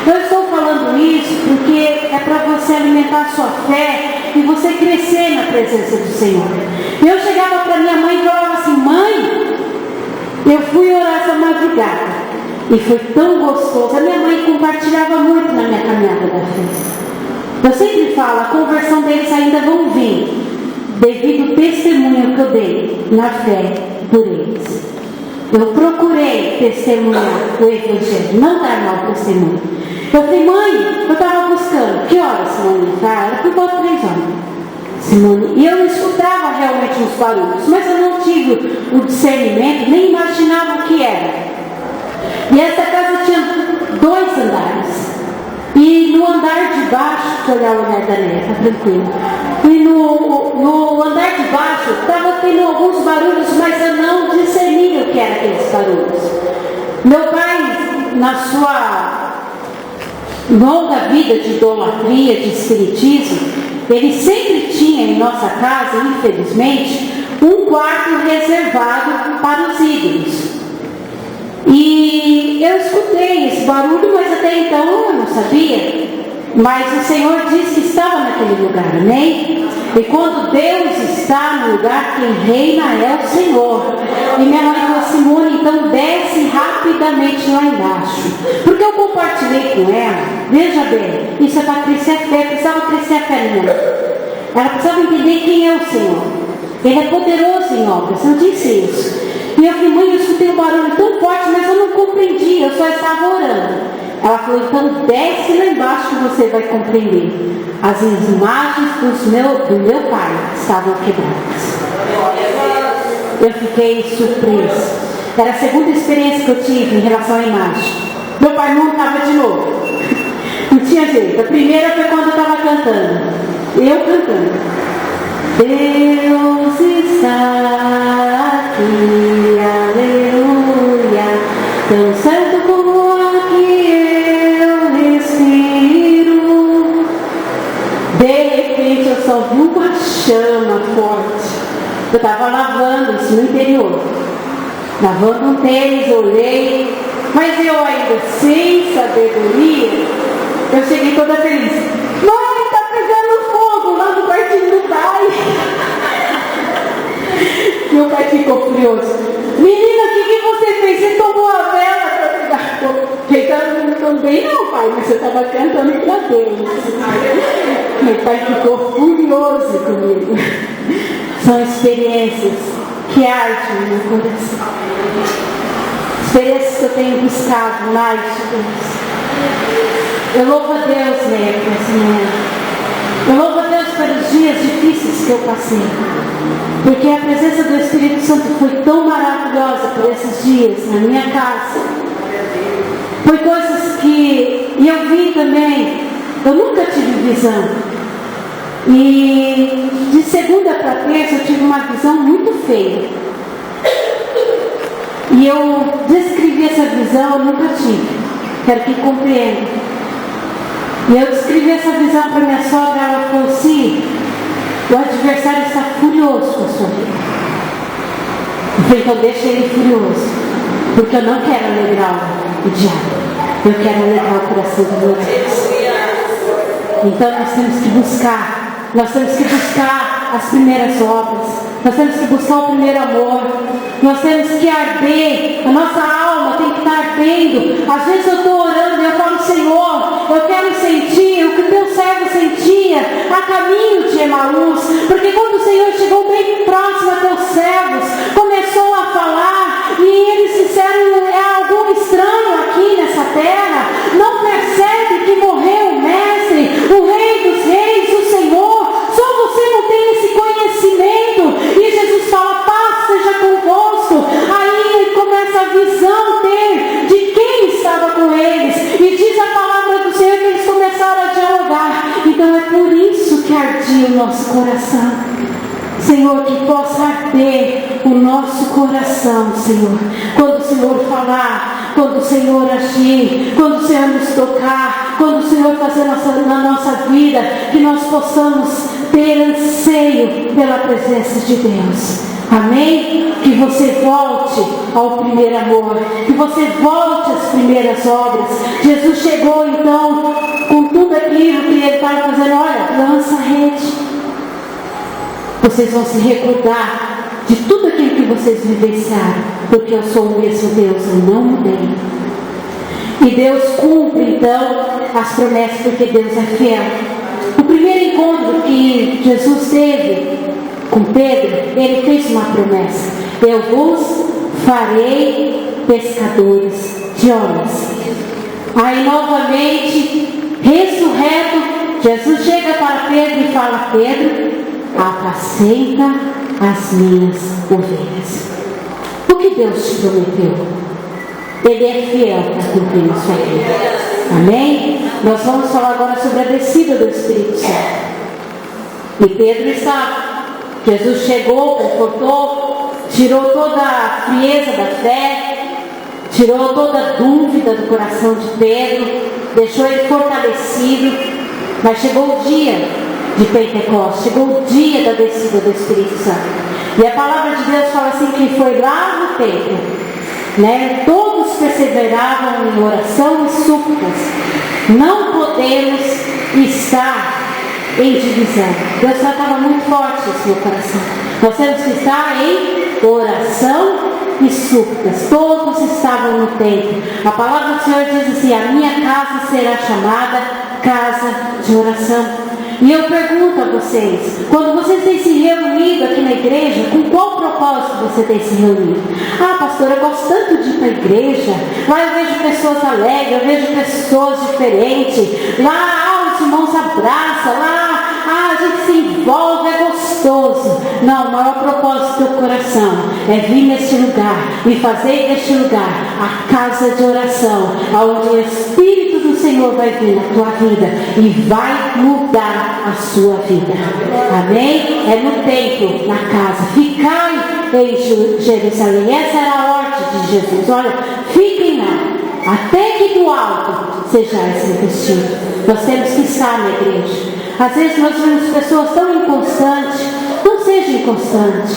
Eu estou falando isso porque é para você alimentar a sua fé e você crescer na presença do Senhor. Eu chegava para minha mãe e falava assim, mãe, eu fui orar essa madrugada e foi tão gostoso. A minha mãe compartilhava muito na minha caminhada da fé. Eu sempre falo, a conversão deles ainda vão vir, devido ao testemunho que eu dei na fé por eles. Eu procurei testemunhar o Evangelho, não dar mau testemunho. Eu falei, mãe, eu estava buscando, que horas, Simone? Era por volta de 3 horas. Simone, e eu escutava realmente os barulhos, mas eu não tive o discernimento, nem imaginava o que era. E essa casa tinha 2 andares. E no andar de baixo, deixa eu olhar o andar da Néia, tá tranquilo. E no andar de baixo, estava tendo alguns barulhos, mas eu não discernia o que eram aqueles barulhos. Meu pai, na sua longa vida de idolatria, de espiritismo, ele sempre tinha em nossa casa, infelizmente, um quarto reservado para os ídolos. E eu escutei esse barulho, mas até então eu não sabia. Mas o Senhor disse que estava naquele lugar, amém? E quando Deus está no lugar, quem reina é o Senhor. E minha mãe falou, Simone, então desce rapidamente lá embaixo. Porque eu compartilhei com ela, veja bem, isso é para crescer a fé, precisava crescer a fé minha. Ela precisava entender quem é o Senhor. Ele é poderoso em obras, eu disse isso. E eu falei, mãe, eu escutei um barulho tão forte, mas eu não compreendi, eu só estava orando. Ela falou, então desce lá embaixo que você vai compreender. As imagens do meu pai estavam quebradas. Eu fiquei surpresa. Era a segunda experiência que eu tive em relação à imagem. Meu pai montava de novo. Não tinha tinha jeito. A primeira foi quando eu estava cantando. Eu cantando. Deus está aqui, aleluia, tão certo como o ar que eu respiro. De repente eu só vi uma chama forte. Eu estava lavando isso no interior, lavando um tênis, olhei, mas eu ainda sem sabedoria, eu cheguei toda feliz. Mãe, tá pegando fogo lá no quartinho do pai. Meu pai ficou furioso. Menina, o que você fez? Você tomou a vela para pegar fogo? Então, também não, pai, mas você estava cantando para Deus. Meu pai ficou furioso comigo. São experiências que ardem no meu coração. Experiências que eu tenho buscado mais de Deus. Eu louvo a Deus, né, nessa manhã. Eu louvo a Deus pelos dias difíceis que eu passei. Porque a presença do Espírito Santo foi tão maravilhosa por esses dias na minha casa. Foi coisas que eu vi também. Eu nunca tive visão. E de segunda para terça eu tive uma visão muito feia. E eu descrevi essa visão, eu nunca tive. Quero que compreenda. E eu descrevi essa visão para minha sogra, ela falou assim: o adversário está furioso com a sua vida. Eu falei, então deixa ele furioso, porque eu não quero alegrar o diabo, eu quero alegrar o coração do meu Deus. Então nós temos que buscar as primeiras obras, nós temos que buscar o primeiro amor, nós temos que arder, a nossa alma tem que estar ardendo. Às vezes eu estou orando e eu falo, Senhor, eu quero sentir o que teu servo sentia a caminho de Emaús, porque quando o Senhor chegou bem próximo a teus servos, começou a falar, e eles disseram, é algo estranho aqui nessa terra, não percebe que morreu o mestre, o rei dos reis, o Senhor, só você não tem esse conhecimento. E Jesus fala, paz seja convosco. Aí ele começa a visão ter de quem estava com eles, e diz a palavra do Senhor que eles começaram a dialogar. Então é por isso que ardia o nosso coração, Senhor, que possa arder o nosso coração, Senhor, quando o Senhor falar, quando o Senhor agir, quando o Senhor nos tocar, quando o Senhor fazer na nossa vida, que nós possamos ter anseio pela presença de Deus. Amém? Que você volte ao primeiro amor, que você volte às primeiras obras. Jesus chegou então com tudo aquilo que ele estava fazendo. Olha, lança a rede. Vocês vão se recordar de tudo aquilo que vocês vivenciaram, porque eu sou o mesmo Deus, eu não mudei. E Deus cumpre então as promessas, porque Deus é fiel. O primeiro encontro que Jesus teve com Pedro, ele fez uma promessa: eu vos farei pescadores de homens. Aí novamente, ressurreto, Jesus chega para Pedro e fala: Pedro, apacenta as minhas ovelhas. O que Deus te prometeu, Ele é fiel para cumprir na sua vida. Amém? Nós vamos falar agora sobre a descida do Espírito Santo. E Pedro estava. Jesus chegou, confortou, tirou toda a frieza da fé, tirou toda a dúvida do coração de Pedro, deixou ele fortalecido. Mas chegou o dia de Pentecostes, chegou o dia da descida do Espírito Santo. E a palavra de Deus fala assim, que foi lá no templo, né? Todos perseveravam em oração e súplicas. Não podemos estar em divisão. Deus tratava muito forte esse meu coração. Nós temos que estar em oração e súplicas. Todos estavam no templo. A palavra do Senhor diz assim: a minha casa será chamada casa de oração. E eu pergunto a vocês, quando vocês têm se reunido aqui na igreja, com qual propósito você tem se reunido? Ah, pastor, eu gosto tanto de ir para a igreja, lá eu vejo pessoas alegres, eu vejo pessoas diferentes, lá os irmãos abraçam, lá a gente se envolve, é gostoso. Não, o maior propósito do teu coração é vir neste lugar e fazer deste lugar a casa de oração, onde o Espírito do Senhor vai vir na tua vida e vai mudar a sua vida. Amém? É no templo, na casa. Ficai em Jerusalém. Essa era a ordem de Jesus. Olha, fiquem lá, até que do alto sejais revestidos. Nós temos que estar na igreja. Às vezes nós vemos pessoas tão inconstantes. Não seja inconstante.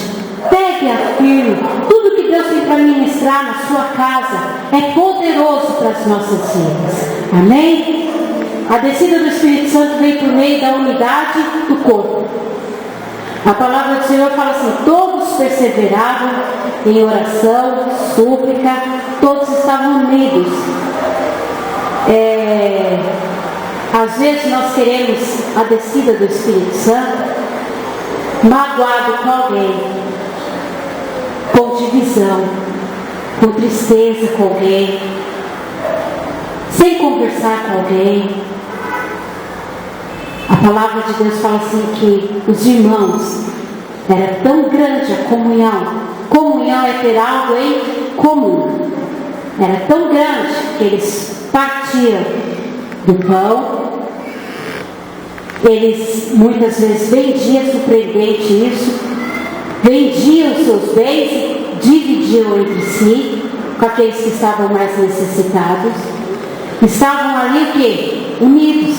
Pegue a firme. Tudo que Deus tem para ministrar na sua casa é poderoso para as nossas vidas. Amém? A descida do Espírito Santo vem por meio da unidade do corpo. A palavra do Senhor fala assim: todos perseveravam em oração, súplica, todos estavam unidos. Às vezes nós queremos a descida do Espírito Santo magoado com alguém, com divisão, com tristeza com alguém, sem conversar com alguém. A palavra de Deus fala assim que os irmãos, era tão grande a comunhão é ter algo em comum, era tão grande que eles partiam do pão, eles muitas vezes vendiam, surpreendente isso, vendiam os seus bens e dividiam entre si, com aqueles que estavam mais necessitados, estavam ali o quê? Unidos.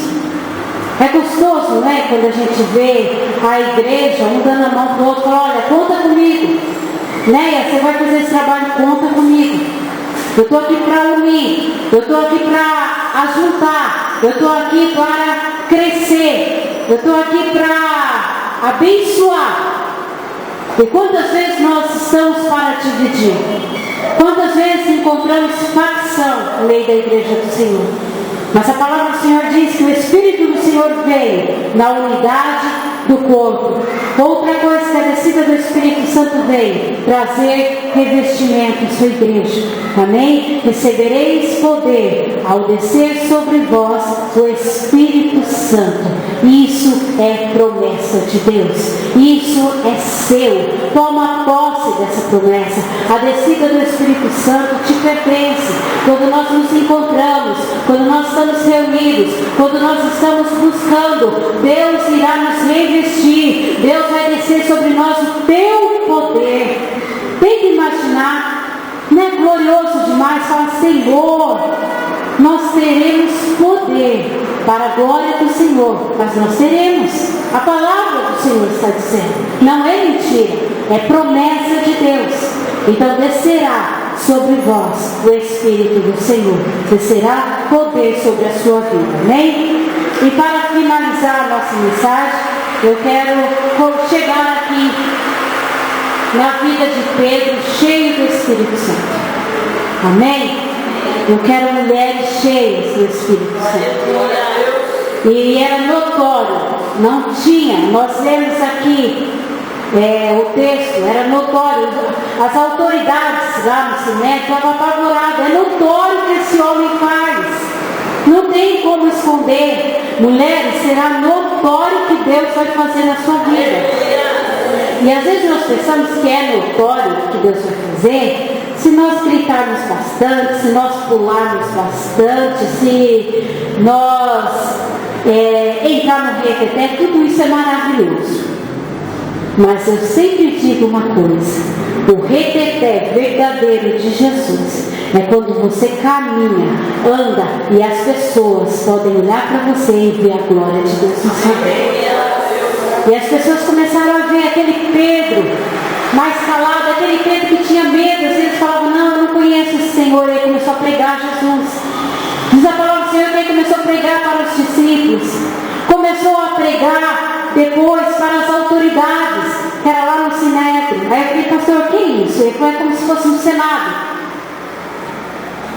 É gostoso, não é? Quando a gente vê a igreja um dando a mão para o outro, fala: olha, conta comigo, né? Você vai fazer esse trabalho, conta comigo. Eu estou aqui para unir, eu estou aqui para ajuntar, eu estou aqui para crescer, eu estou aqui para abençoar. E quantas vezes nós estamos para dividir? Quantas vezes encontramos facção no meio da igreja do Senhor? Mas a palavra do Senhor diz que o Espírito do Senhor veio na unidade do corpo. Outra coisa que a descida do Espírito Santo veio trazer revestimento em sua igreja. Amém? Recebereis poder ao descer sobre vós o Espírito Santo. Isso é promessa de Deus. Isso é seu. Toma posse dessa promessa. A descida do Espírito Santo te pertence. Quando nós nos encontramos, quando nós estamos reunidos, quando nós estamos buscando, Deus irá nos revestir. Deus vai descer sobre nós o teu poder. Tem que imaginar, não é glorioso demais falar: Senhor, nós teremos poder para a glória do Senhor, mas nós teremos. A palavra do Senhor está dizendo, não é mentira, é promessa de Deus. Então descerá sobre vós o Espírito do Senhor, descerá poder sobre a sua vida. Amém? E para finalizar a nossa mensagem, eu quero chegar aqui na vida de Pedro, cheio do Espírito Santo. Amém? Eu quero mulheres cheias do Espírito Santo. E era notório, não tinha, nós lemos aqui o texto, era notório, as autoridades lá no Sinédrio estavam apavoradas. É notório o que esse homem faz, não tem como esconder. Mulheres, será notório o que Deus vai fazer na sua vida. E às vezes nós pensamos que é notório o que Deus vai fazer se nós gritarmos bastante, se nós pularmos bastante, se nós entrar no requeté. Tudo isso é maravilhoso. Mas eu sempre digo uma coisa: o requeté verdadeiro de Jesus é quando você caminha, anda e as pessoas podem olhar para você e ver a glória de Deus na sua vida. E as pessoas começaram a ver aquele Pedro mais calado, aquele Pedro que tinha medo. Às vezes falavam: não, eu não conheço esse Senhor. E ele começou a pregar Jesus. Diz a palavra do Senhor que ele começou a pregar para os discípulos, começou a pregar depois para as autoridades, que era lá no Sinédrio. Aí eu falei: pastor, o que é isso? Ele falou: é como se fosse um Senado.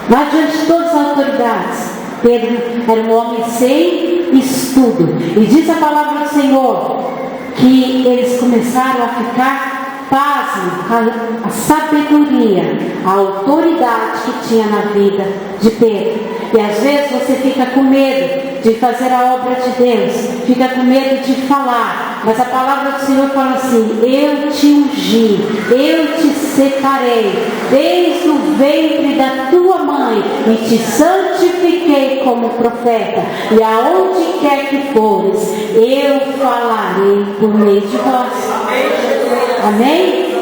Mas diante de todas as autoridades, Pedro era um homem sem estudo. E diz a palavra do Senhor que eles começaram a ficar pasmos, a sabedoria, a autoridade que tinha na vida de Pedro. E às vezes você fica com medo de fazer a obra de Deus, fica com medo de falar, mas a palavra do Senhor fala assim: eu te ungi, eu te separei desde o ventre da tua mãe e te santifiquei como profeta, e aonde quer que fores, eu falarei por meio de vós. Amém?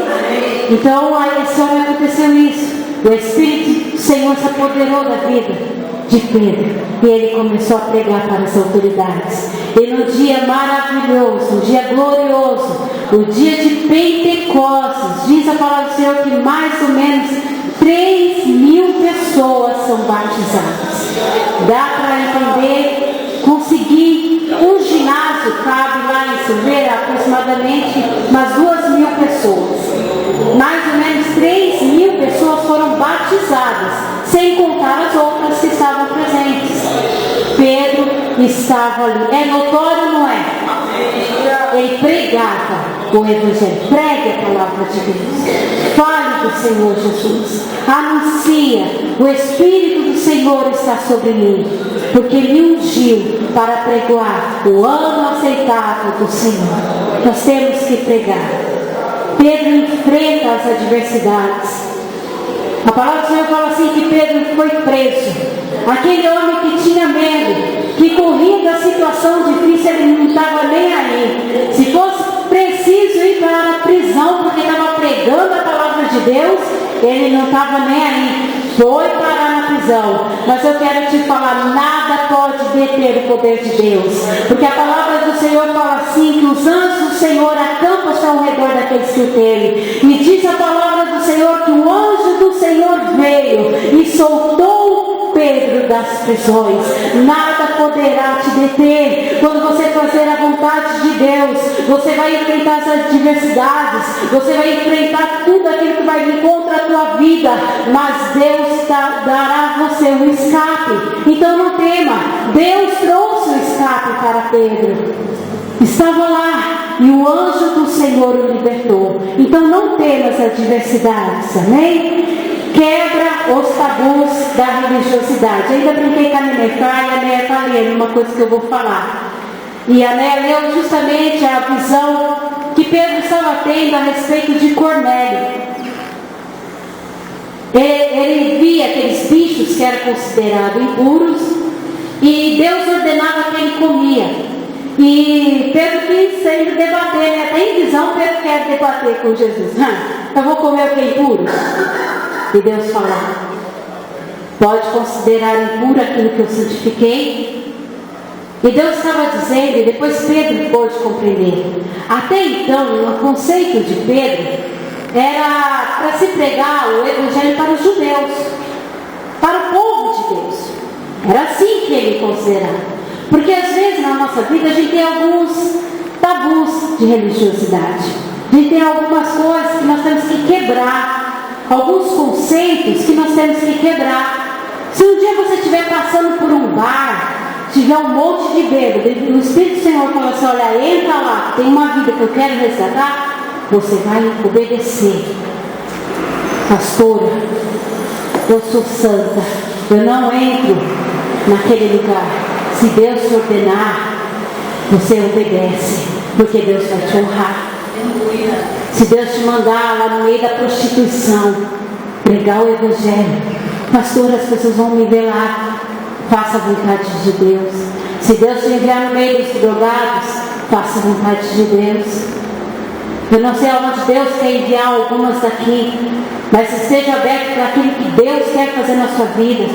Então esse homem aconteceu isso. O Espírito do Senhor se apoderou da vida de Pedro e ele começou a pregar para as autoridades. E no dia maravilhoso, um dia glorioso, o dia de Pentecostes, diz a palavra do Senhor que mais ou menos 3.000 pessoas são batizadas. Dá para entender, conseguir um ginásio, cabe lá em Silveira aproximadamente umas 2.000 pessoas. Mais ou menos 3.000 pessoas foram batizadas, sem contar as outras que estavam presentes. Pedro estava ali. É notório ou não é? Ele pregava o Evangelho. Pregue a palavra de Deus. Fale do Senhor Jesus. Anuncia: o Espírito do Senhor está sobre mim, porque me ungiu para pregoar o ano aceitável do Senhor. Nós temos que pregar. Pedro enfrenta as adversidades. A palavra do Senhor fala assim que Pedro foi preso. Aquele homem que tinha medo, que corria da situação difícil, ele não estava nem aí. Se fosse preciso ir para a prisão porque estava pregando a palavra de Deus, ele não estava nem aí. Foi parar na prisão. Mas eu quero te falar: nada pode deter o poder de Deus, porque a palavra do Senhor fala assim que os anjos do Senhor acampam-se ao redor daqueles que o temem. E diz a palavra do Senhor que o anjo do Senhor veio e soltou Pedro das prisões. Nada poderá te deter. Quando você fazer a vontade de Deus, você vai enfrentar as adversidades, você vai enfrentar tudo aquilo que vai vir contra a tua vida, mas Deus dará a você um escape. Então não tema. Deus trouxe o escape para Pedro. Estava lá e o anjo do Senhor o libertou. Então não tema as adversidades. Amém? Quebra os tabus da religiosidade. Ainda brinquei com a Nenê, e a Nenê está lendo uma coisa que eu vou falar. E a Nenê leu justamente a visão que Pedro estava tendo a respeito de Cornélio. Ele via aqueles bichos que eram considerados impuros e Deus ordenava que ele comia. E Pedro quis sempre debater, né? Até em visão Pedro quer debater com Jesus. Eu vou comer o que é impuro? E Deus fala: pode considerar impuro aquilo que eu santifiquei? E Deus estava dizendo, e depois Pedro pôde compreender. Até então, o conceito de Pedro era para se pregar o Evangelho para os judeus, para o povo de Deus. Era assim que ele considerava. Porque às vezes na nossa vida a gente tem alguns tabus de religiosidade. A gente tem algumas coisas que nós temos que quebrar, alguns conceitos que nós temos que quebrar. Se um dia você estiver passando por um bar, tiver um monte de bêbado, e o Espírito do Senhor fala assim: olha, entra lá, tem uma vida que eu quero resgatar, você vai obedecer. Pastora, eu sou santa, eu não entro naquele lugar. Se Deus te ordenar, você obedece, porque Deus vai te honrar. Se Deus te mandar lá no meio da prostituição pregar o Evangelho, pastor, as pessoas vão me ver lá. Faça a vontade de Deus. Se Deus te enviar no meio dos drogados, faça a vontade de Deus. Eu não sei aonde Deus quer enviar algumas daqui, mas esteja aberto para aquilo que Deus quer fazer na sua vida.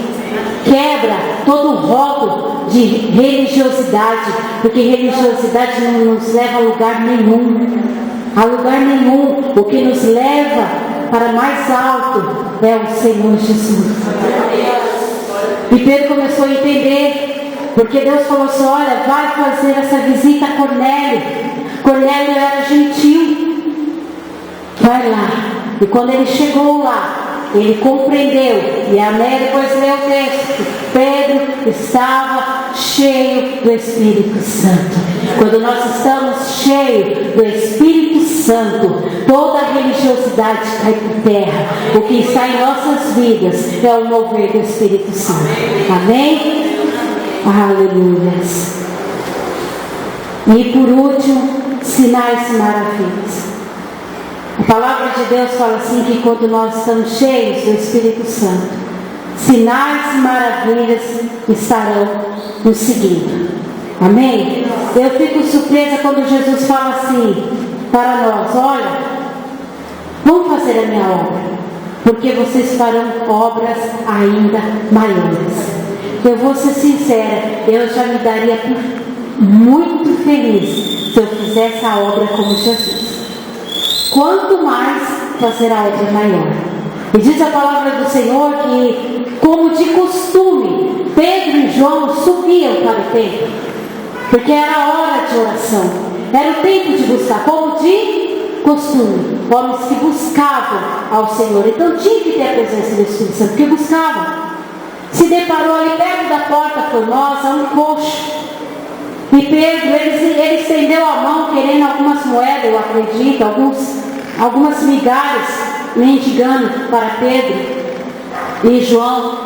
Quebra todo o rótulo de religiosidade, porque religiosidade não nos leva a lugar nenhum. A lugar nenhum. O que nos leva para mais alto é o Senhor Jesus. E Pedro começou a entender, porque Deus falou assim: olha, vai fazer essa visita a Cornélio. Cornélio era gentil. Vai lá. E quando ele chegou lá, ele compreendeu. E a Né depois leu o texto. Pedro estava cheio do Espírito Santo. Quando nós estamos cheios do Espírito Santo, toda a religiosidade cai por terra. O que está em nossas vidas é o mover do Espírito Santo. Amém? Aleluia. E por último, sinais e maravilhas. A palavra de Deus fala assim que quando nós estamos cheios do Espírito Santo, sinais e maravilhas estarão nos seguindo. Amém? Eu fico surpresa quando Jesus fala assim para nós: olha, vamos fazer a minha obra, porque vocês farão obras ainda maiores. Eu vou ser sincera, eu já me daria muito feliz se eu fizesse a obra como Jesus. Quanto mais fazer a obra maior. E diz a palavra do Senhor que, como de costume, Pedro e João subiam para o templo, porque era a hora de oração, era o tempo de buscar, como de costume, homens que buscavam ao Senhor. Então tinha que ter a presença do Espírito Santo, porque buscavam. Se deparou ali perto da porta formosa um coxo. E Pedro, ele estendeu a mão querendo algumas moedas, eu acredito, algumas migalhas, mendigando para Pedro e João.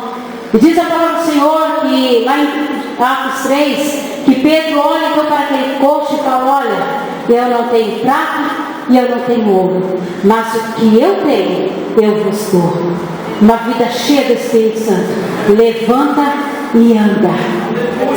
E diz a palavra do Senhor que lá em Atos 3, que Pedro olha então para aquele coxo e fala: olha, eu não tenho prata e eu não tenho ouro, mas o que eu tenho, eu vos dou. Uma vida cheia do Espírito Santo. Levanta e anda.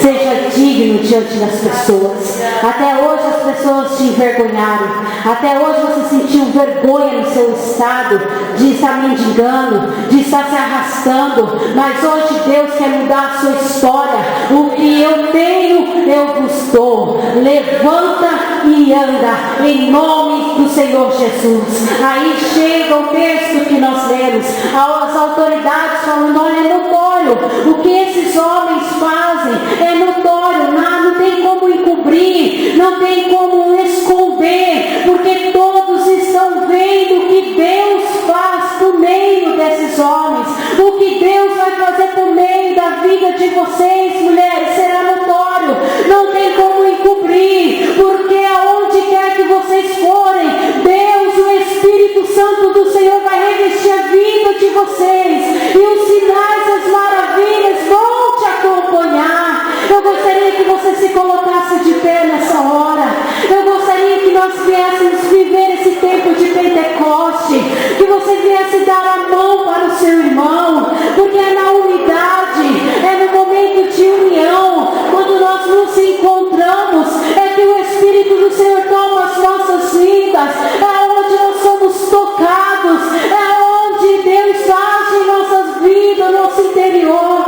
Seja digno diante das pessoas. Até hoje as pessoas te envergonharam. Até hoje você sentiu vergonha no seu estado de estar mendigando, de estar se arrastando. Mas hoje Deus quer mudar a sua história. O que eu tenho, eu vos dou. Levanta e anda em nome do Senhor Jesus. Aí chega o texto que nós lemos. As autoridades falando: olha, é notório o que esses homens fazem, é notório, não tem como encobrir, não tem como esconder, porque todos estão vendo o que Deus faz por meio desses homens. O que Deus vai fazer por meio da vida de vocês, mulheres, será notório, não tem como encobrir, porque aonde quer que vocês forem, Deus, o Espírito Santo do Senhor vai revestir a vida de vocês, e os sinais, as maravilhas vão te acompanhar. Eu gostaria que você se colocasse de pé nessa hora. Eu gostaria que nós viéssemos viver esse tempo de Pentecoste, que você viesse dar a mão para o seu irmão, porque é na unidade, é no momento de união, quando nós nos encontramos, é que o Espírito do Senhor toma as nossas vidas, é onde nós somos tocados, é onde Deus age em nossas vidas, no nosso interior.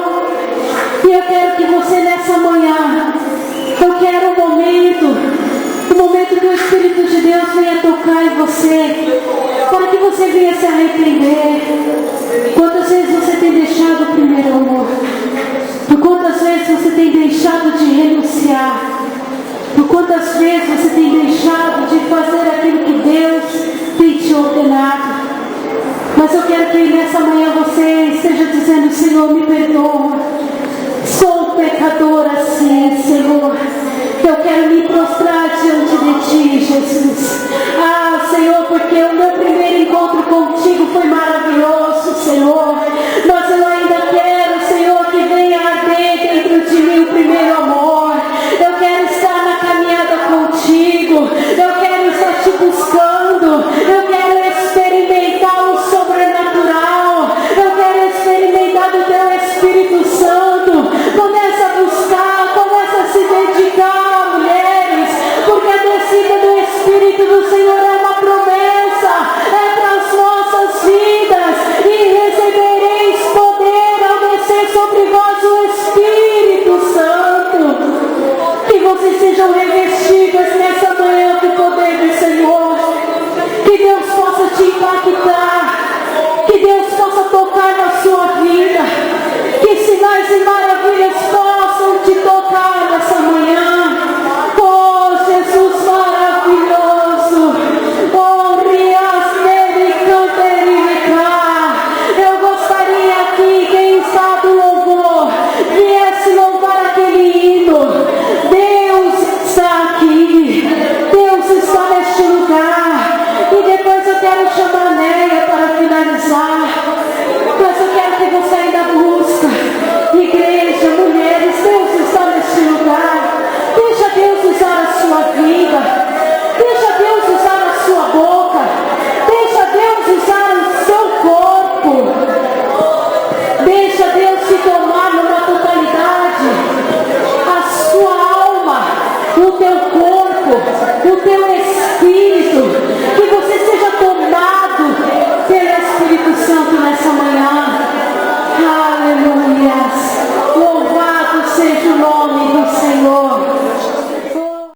E eu quero que você nessa manhã, eu quero um momento que o Espírito de Deus venha tocar em você, para que você venha se arrepender. Quantas vezes você tem deixado o primeiro amor? Por quantas vezes você tem deixado de renunciar? Por quantas vezes você tem deixado de fazer aquilo que Deus tem te ordenado? Mas eu quero que nessa manhã você esteja dizendo: Senhor, me perdoa. Sou pecadora, sim, Senhor. Eu quero me prostrar diante de Ti, Jesus. Ah, Senhor, porque o meu primeiro encontro contigo foi maravilhoso, Senhor. Mas eu ainda quero, Senhor, que venha arder dentro de mim o primeiro amor. Eu quero estar na caminhada contigo. Eu quero estar te buscando. Eu quero experimentar o sobrenatural. Eu quero experimentar do Teu Espírito Santo. Começa a buscar, começa a se dedicar, mulheres, porque a descida do Espírito do Senhor é uma promessa, é para as nossas vidas, e recebereis poder ao descer sobre vós o Espírito Santo. Que vocês sejam revestidas nessa manhã do poder do Senhor, que Deus possa te impactar, que Deus possa tocar na sua vida, que sinais e maravilhas possam te tocar nessa manhã. Oh, Jesus maravilhoso. Oh, Rias Neri Canterica. Eu gostaria que quem está do louvor viesse louvar aquele hino. Deus está aqui. Deus está neste lugar. E depois eu quero chamar a Néia para finalizar. Mas eu quero que você ainda busca. Igreja, mulheres, Deus está neste lugar. Deixa Deus usar a sua vida.